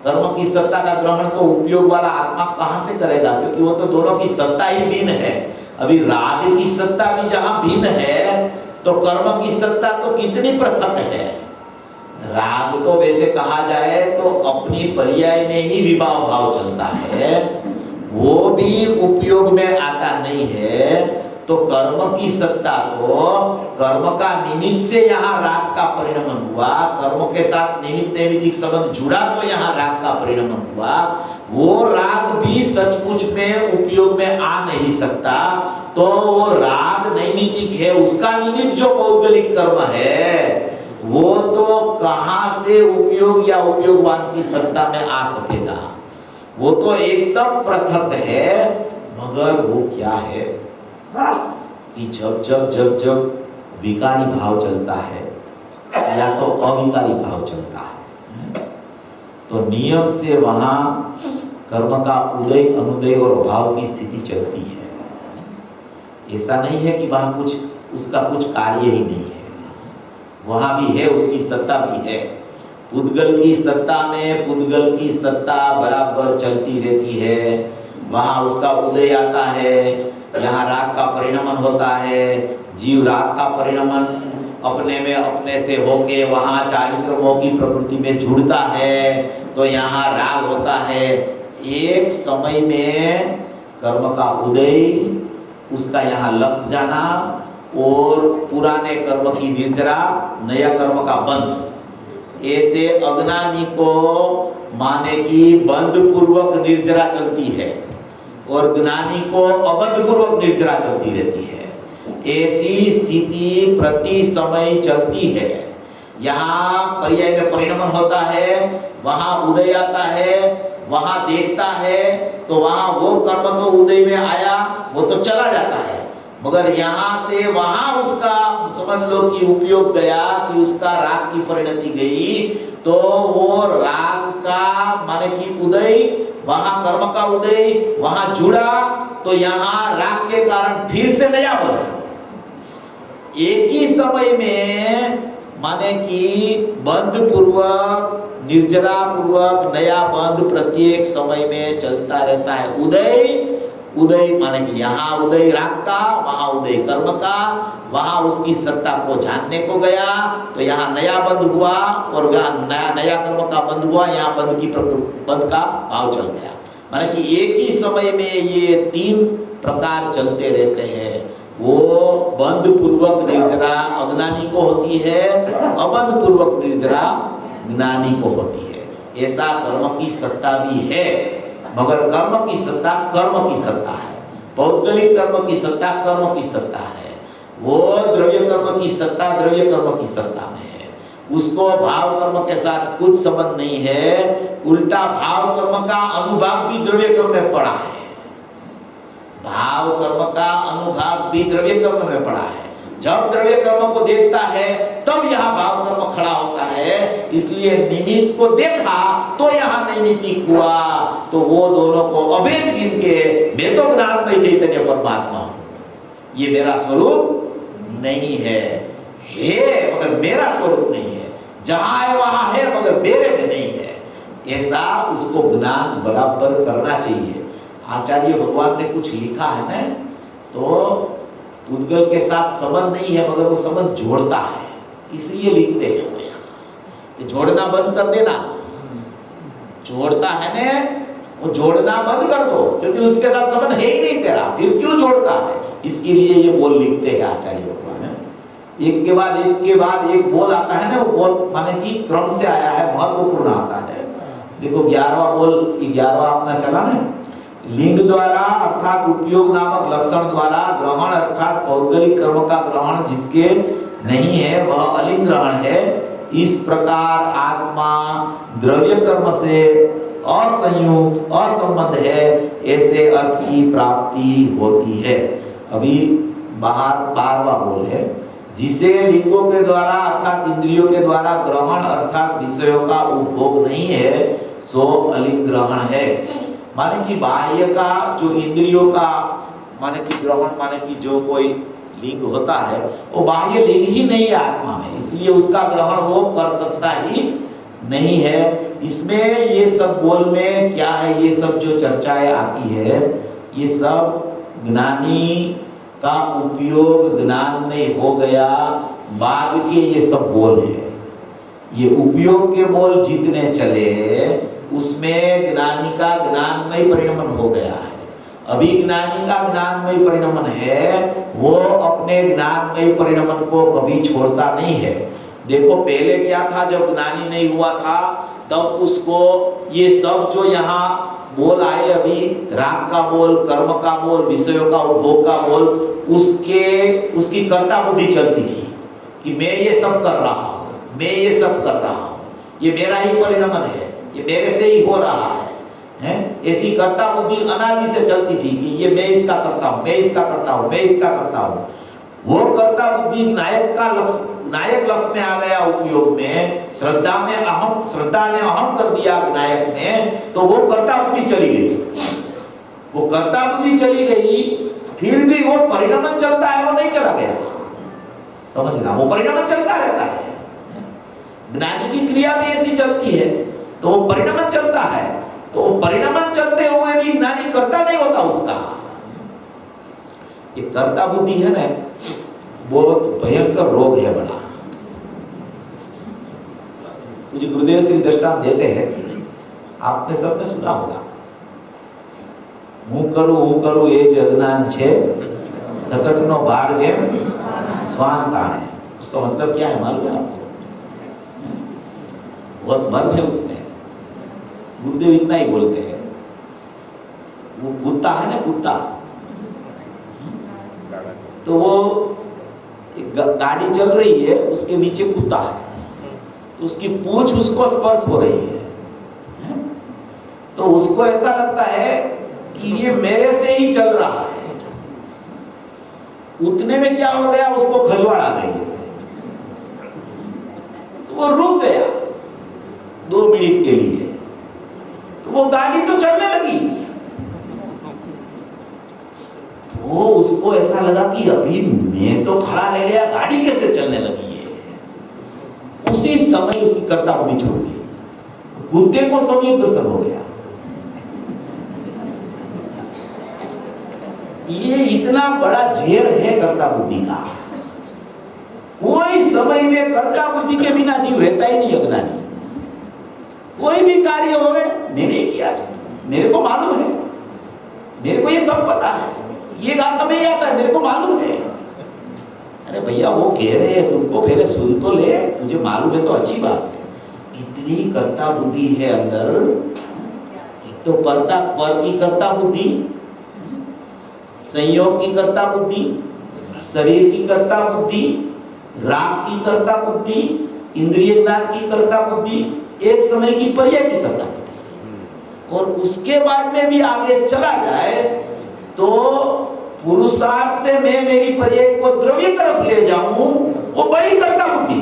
कर्म की सत्ता का ग्रहण तो उपयोग वाला आत्मा कहाँ से करेगा, क्योंकि वो तो दोनों की सत्ता ही भिन्न है। अभी राग की सत्ता भी जहाँ भिन्न है तो कर्म की सत्ता तो कितनी पृथक है। राग तो वैसे कहा जाए तो अपनी पर्याय में ही विवाह भाव चलता है, वो भी उपयोग में आता नहीं है। तो कर्म की सत्ता तो कर्म का निमित्त से यहाँ राग का परिणमन हुआ, कर्म के साथ निमित्त नैमित्तिक संबंध जुड़ा तो यहाँ राग का परिणमन हुआ। वो राग भी सचमुच में उपयोग में आ नहीं सकता, तो वो राग नैमित्तिक है, उसका निमित्त जो पौद्गलिक कर्म है वो तो कहां से उपयोग या उपयोगवान की सत्ता में आ सकेगा? वो तो एकदम पृथक है। मगर वो क्या है कि जब विकारी भाव चलता है या तो अविकारी भाव चलता है, तो नियम से वहां कर्म का उदय अनुदय और अभाव की स्थिति चलती है। ऐसा नहीं है कि वहां कुछ उसका कुछ कार्य ही नहीं है, वहां भी है, उसकी सत्ता भी है। पुद्गल की सत्ता में पुद्गल की सत्ता बराबर चलती रहती है, वहां उसका उदय आता है, यहाँ राग का परिणमन होता है, जीव राग का परिणमन अपने में अपने से होके वहां चारित्र मोह की प्रकृति में जुड़ता है, तो यहाँ राग होता है। एक समय में कर्म का उदय, उसका यहाँ लक्ष्य जाना और पुराने कर्म की निर्जरा, नया कर्म का बंध। ऐसे अज्ञानी को माने कि बंध पूर्वक निर्जरा चलती है और ज्ञानी को अबंध पूर्वक निर्जरा चलती रहती है। ऐसी स्थिति प्रति समय चलती है। यहाँ पर्याय में परिणमन होता है, वहां उदय आता है, वहां देखता है, तो वहां वो कर्म तो उदय में आया, वो तो चला जाता है, मगर यहाँ से वहां उसका समझ लो कि उपयोग गया, कि उसका राग की परिणति गई, तो वो राग का माने कि उदय, वहां कर्म का उदय वहां जुड़ा, तो यहाँ राग के कारण फिर से नया बना। एक ही समय में माने कि बंध पूर्वक निर्जरा पूर्वक नया बंध प्रत्येक समय में चलता रहता है। उदय माने कि यहाँ उदय राग का, वहां उदय कर्म का, वहां उसकी सत्ता को जानने को गया, तो यहाँ नया बंध हुआ और नया कर्म का बंध हुआ, यहाँ बंध का भाव चल गया। माने कि एक ही समय में ये तीन प्रकार चलते रहते हैं। वो बंध पूर्वक निर्जरा अज्ञानी को होती है, अबंध पूर्वक निर्जरा ज्ञानी को होती है। ऐसा कर्म की सत्ता भी है, मगर कर्म की सत्ता कर्म की सत्ता है, पौद्गलिक कर्म की सत्ता कर्म की सत्ता है। वो द्रव्य कर्म की सत्ता द्रव्य कर्म की सत्ता में है, उसको भाव कर्म के साथ कुछ संबंध नहीं है। उल्टा भाव कर्म का अनुभाग भी द्रव्य कर्म में पड़ा है, भाव कर्म का अनुभाग भी द्रव्य कर्म में पड़ा है। जब द्रव्य कर्म को देखता है तब यहाँ भाव कर्म खड़ा होता है, इसलिए निमित्त को देखा तो यहाँ नैमित्तिक हुआ, तो वो दोनों को अभेद गिन के मैं तो ज्ञानमय चैतन्य परमात्मा हूँ, ये मेरा स्वरूप नहीं है मगर मेरा स्वरूप नहीं है, जहाँ है वहाँ है मगर मेरे में नहीं है। ऐसा उसको ज्ञान बराबर करना चाहिए। आचार्य भगवान ने कुछ लिखा है ना, तो पुद्गल के साथ संबंध नहीं है मगर वो संबंध जोड़ता है, इसलिए लिखते हैं यहाँ। जोड़ना बंद कर देना, जोड़ता है ना, वो जोड़ना बंद कर दो, क्योंकि उसके साथ संबंध है ही नहीं तेरा, फिर क्यों जोड़ता है? इसके लिए ये बोल लिखते हैं आचार्य भगवान। एक के बाद एक बोल आता है ना, वो बोल माने कि क्रम से आया है, महत्वपूर्ण आता है। देखो 11वां बोल, 11वां अपना चला ना, लिंग द्वारा अर्थात उपयोग नामक लक्षण द्वारा ग्रहण अर्थात पौद्गलिक कर्म का ग्रहण जिसके नहीं है वह अलिंग ग्रहण है। इस प्रकार आत्मा द्रव्य कर्म से असंयुक्त असंबद्ध है, ऐसे अर्थ की प्राप्ति होती है। अभी बाहर 12वां बोल है, जिसे लिंगों के द्वारा अर्थात इंद्रियों के द्वारा ग्रहण अर्थात विषयों का उपभोग नहीं है सो अलिंग ग्रहण है। माने कि बाह्य का जो इंद्रियों का माने कि ग्रहण माने कि जो कोई लिंग होता है वो बाह्य लिंग ही नहीं है आत्मा में, इसलिए उसका ग्रहण वो कर सकता ही नहीं है। इसमें ये सब बोल में क्या है, ये सब जो चर्चाएं आती है ये सब ज्ञानी का उपयोग ज्ञान में हो गया, बाद के ये सब बोल है। ये उपयोग के बोल जितने चले उसमें ज्ञानी का ज्ञानमय परिणमन हो गया है। अभिज्ञानी का ज्ञानमय परिणमन है, वो अपने ज्ञानमय परिणमन को कभी छोड़ता नहीं है। देखो पहले क्या था, जब ज्ञानी नहीं हुआ था तब उसको ये सब जो यहाँ बोल आए अभी, राग का बोल, कर्म का बोल, विषयों का उपभोग का बोल, उसकी कर्ता बुद्धि चलती थी कि मैं ये सब कर रहा हूँ, मैं ये सब कर रहा हूँ, ये मेरा ही परिणमन है, ये मेरे से ही हो रहा है। ऐसी कर्ता बुद्धि अनादि से चलती थी कि ये मैं इसका करता हूँ, मैं इसका करता हूँ, मैं इसका करता हूँ। वो कर्ता बुद्धि नायक लक्ष्य में आ गया उपयोग में, श्रद्धा ने अहम कर दिया नायक में, तो वो कर्ता बुद्धि चली गई। वो कर्ता बुद्धि चली गई, फिर भी वो परिणमन चलता है, वो नहीं चला गया। समझना, वो परिणमन चलता रहता है। ज्ञानी की क्रिया भी ऐसी चलती है, तो वो परिणमन चलता है। तो परिणमन चलते हुए भी ज्ञानी कर्ता नहीं होता उसका। ये कर्ता बुद्धि है ना, बहुत भयंकर रोग है बड़ा। मुझे गुरुदेव श्री दृष्टांत देते हैं, आपने सबने सुना होगा, હું કરું એ જ અજ્ઞાન છે, सकटનો ભાર જેમ શ્વાન તાણે। उसका मतलब क्या है मालूम है आपको? बहुत मर्म है उसमें। गुरुदेव इतना ही बोलते हैं, वो कुत्ता है ना, कुत्ता, तो वो गाड़ी चल रही है, उसके नीचे कुत्ता है, तो उसकी पूंछ उसको स्पर्श हो रही है, तो उसको ऐसा लगता है कि ये मेरे से ही चल रहा है। उतने में क्या हो गया, उसको खजवाड़ आ गई ऐसे, तो वो रुक गया 2 मिनट के लिए, तो वो गाड़ी तो चलने लगी, तो उसको ऐसा लगा कि अभी मैं तो खड़ा रह गया, गाड़ी कैसे चलने लगी है। उसी समय उसकी कर्ता बुद्धि छूट गई, कुत्ते को समय दर्शन हो गया। ये इतना बड़ा झेर है कर्ता बुद्धि का। कोई समय में कर्ता बुद्धि के बिना जीव रहता ही नहीं अज्ञानी। कोई भी कार्य हो, मैंने नहीं किया, मेरे को मालूम है, मेरे को ये सब पता है, ये गाथा में ही आता है, मेरे को मालूम है। अरे भैया वो कह रहे हैं तुमको, पहले सुन तो ले, तुझे मालूम है तो अच्छी बात है। इतनी कर्ता बुद्धि है अंदर। एक तो पर की कर्ता बुद्धि, संयोग की कर्ता बुद्धि, शरीर की कर्ता बुद्धि, राग की कर्ता बुद्धि, इंद्रिय ज्ञान की कर्ता बुद्धि, एक समय की पर्याय की कर्ता बुद्धि। और उसके बाद में भी आगे चला जाए तो पुरुषार्थ से मैं मेरी पर्याय को द्रव्य तरफ ले जाऊं, वो बड़ी कर्ता बुद्धि।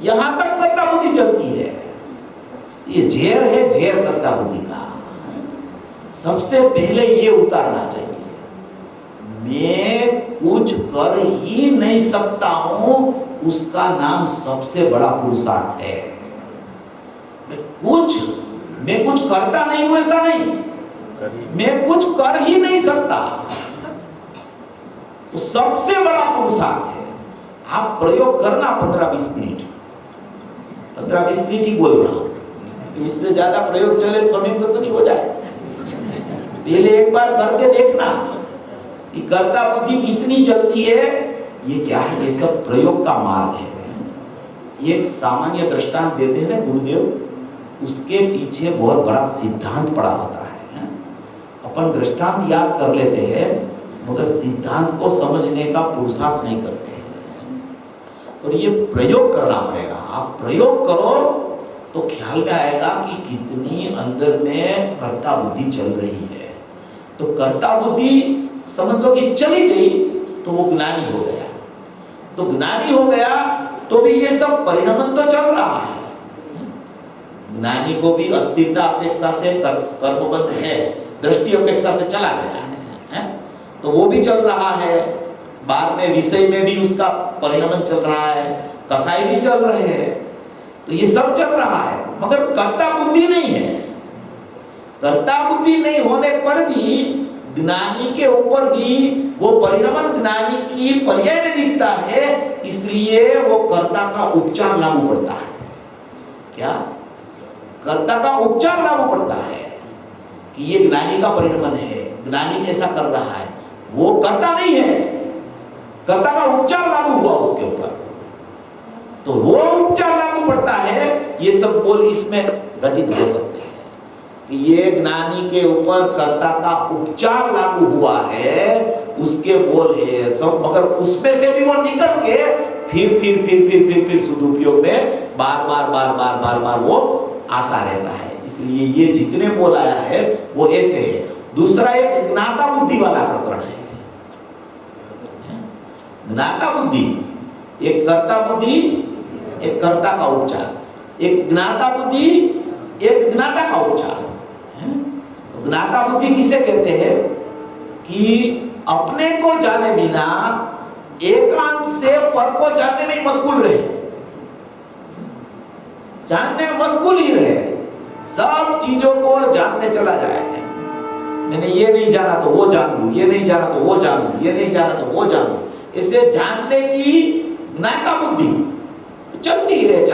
यहां तक कर्ता बुद्धि चलती है। ये झेर है, झेर कर्ता बुद्धि का। सबसे पहले ये उतारना चाहिए, मैं कुछ कर ही नहीं सकता हूं, उसका नाम सबसे बड़ा पुरुषार्थ है। मैं कुछ करता नहीं हूं ऐसा नहीं, मैं कुछ कर ही नहीं सकता, वो सबसे बड़ा पुरुषार्थ है। आप प्रयोग करना 15-20 मिनट, 15-20 मिनट ही बोल रहा हूं, उससे ज्यादा प्रयोग चले समय नहीं हो जाए। पहले एक बार करके देखना कि कर्ता बुद्धि कितनी चलती है। ये क्या है, ये सब प्रयोग का मार्ग है। ये एक सामान्य दृष्टांत देते हैं ना गुरुदेव, उसके पीछे बहुत बड़ा सिद्धांत पड़ा होता है। अपन दृष्टांत याद कर लेते हैं मगर सिद्धांत को समझने का पुरुषार्थ नहीं करते हैं। और ये प्रयोग करना पड़ेगा। आप प्रयोग करो तो ख्याल में आएगा कि कितनी अंदर में कर्ता बुद्धि चल रही है। तो कर्ता बुद्धि समझ लो कि चली गई तो वो ज्ञानी हो गया। तो ज्ञानी हो गया तो भी ये सब परिणमन तो चल रहा है। ज्ञानी को भी अस्थिरता अपेक्षा से कर्मबद्ध है, दृष्टि अपेक्षा से चला गया है, तो वो भी चल रहा है। बाद में विषय में भी उसका परिणमन चल रहा है, कसाई भी चल रहे हैं, तो ये सब चल रहा है मगर कर्ता बुद्धि नहीं है। कर्ता बुद्धि नहीं होने पर भी ज्ञानी के ऊपर भी वो परिणमन ज्ञानी की पर्याय में दिखता है, इसलिए वो कर्ता का उपचार लागू पड़ता है। क्या? कर्ता का उपचार लागू पड़ता है। कि ये ज्ञानी का परिणमन है, ज्ञानी ऐसा कर रहा है, वो कर्ता नहीं है, कर्ता का उपचार लागू हुआ उसके ऊपर, तो वो उपचार लागू पड़ता है। ये सब बोल इसमें घटित हो सकते हैं कि ये ज्ञानी के ऊपर कर्ता का उपचार लागू हुआ है, उसके बोल है सब, मगर उसमें से भी वो निकल के फिर सदुपयोग में बार वो आता रहता है। इसलिए ये जितने बोल आया है वो ऐसे है। दूसरा एक ज्ञाता बुद्धि वाला प्रकरण है। ज्ञाता बुद्धि, एक कर्ता बुद्धि, एक कर्ता का उपचार, एक ज्ञाता बुद्धि, एक ज्ञाता का उपचार। ज्ञाता बुद्धि किसे कहते हैं कि अपने को जाने बिना एकांत से पर को जानने में ही मशगूल रहे, जानने में मशगूल ही रहे, सब चीजों को जानने चला जाए। मैंने ये नहीं जाना तो वो जान लूं, ये नहीं जाना तो वो जान लूं, ये नहीं जाना तो वो जान लूं। इसे जानने की ज्ञाता बुद्धि चलती रहे।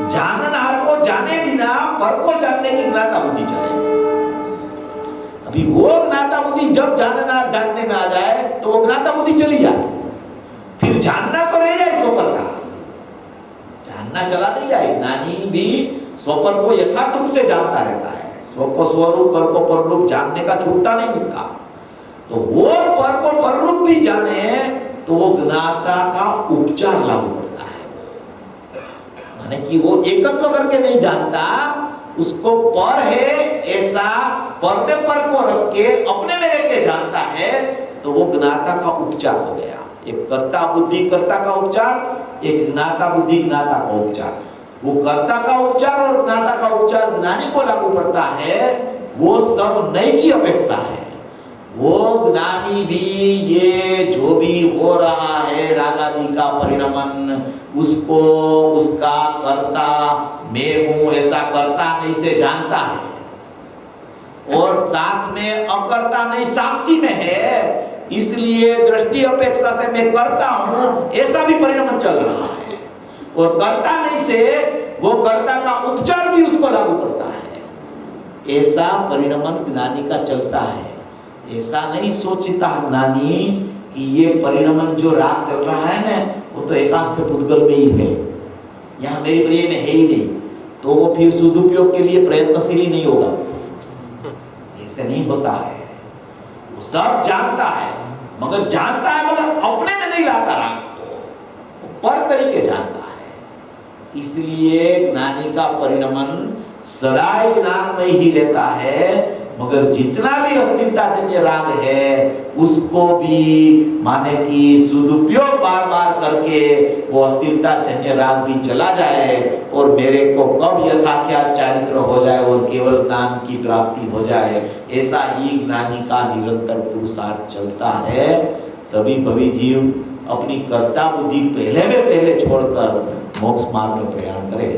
जाननार को जाने बिना पर को जानने की ज्ञाता बुद्धि चले। अभी वो ज्ञाता बुद्धि जब जाननार जानने में आ जाए तो वो ज्ञाता बुद्धि चली जाए, फिर जानना तो रह जाए स्वपर का, जानना चला नहीं जाए। ज्ञानी भी स्वपर को यथार्थ रूप से जानता रहता है, स्व को स्वरूप, पर को पररूप जानने का छूटता नहीं उसका। तो वो पर को पररूप भी जाने तो वो ज्ञाता का उपचार लागू पड़ता है। माने कि वो एकत्व करके नहीं जानता, उसको पर है ऐसा पर में पर को रख के अपने में रख के जानता है, तो वो ज्ञाता का उपचार हो गया। एक कर्ता बुद्धि कर्ता का उपचार, एक ज्ञाता बुद्धि ज्ञाता का उपचार। वो कर्ता का उपचार और ज्ञाता का उपचार ज्ञानी को लागू पड़ता है, वो सब नए की अपेक्षा है। वो ज्ञानी भी ये जो भी हो रहा है रागादि का परिणमन, उसको उसका कर्ता मैं हूं ऐसा कर्ता नहीं से जानता है, और साथ में अकर्ता नहीं साक्षी में है, इसलिए दृष्टि अपेक्षा से मैं करता हूं ऐसा भी परिणमन चल रहा है। और कर्ता नहीं से वो कर्ता का उपचार भी उसको लागू पड़ता है। ऐसा परिणमन ज्ञानी का चलता है। ऐसा नहीं सोचता ज्ञानी कि ये परिणमन जो राग चल रहा है ना, वो तो एकांत से पुद्गल में ही है, यहाँ मेरे प्रिय में है ही नहीं, तो वो फिर सदुपयोग के लिए प्रयत्नशील ही नहीं होगा। ऐसे नहीं होता है। वो सब जानता है, मगर जानता है मगर अपने में नहीं लाता राग को, वो पर तरीके जानता है। इसलिए ज्ञानी का परिणमन सदा ज्ञान में ही रहता है, मगर जितना भी अस्थिरताजन्य राग है उसको भी माने कि सदुपयोग बार बार करके वो अस्थिरताजन्य राग भी चला जाए, और मेरे को कब यथाख्यात चारित्र हो जाए और केवल ज्ञान की प्राप्ति हो जाए, ऐसा ही ज्ञानी का निरंतर पुरुषार्थ चलता है। सभी भवी जीव अपनी कर्ता बुद्धि पहले में पहले छोड़कर मोक्ष मार्ग में प्रयाण करे।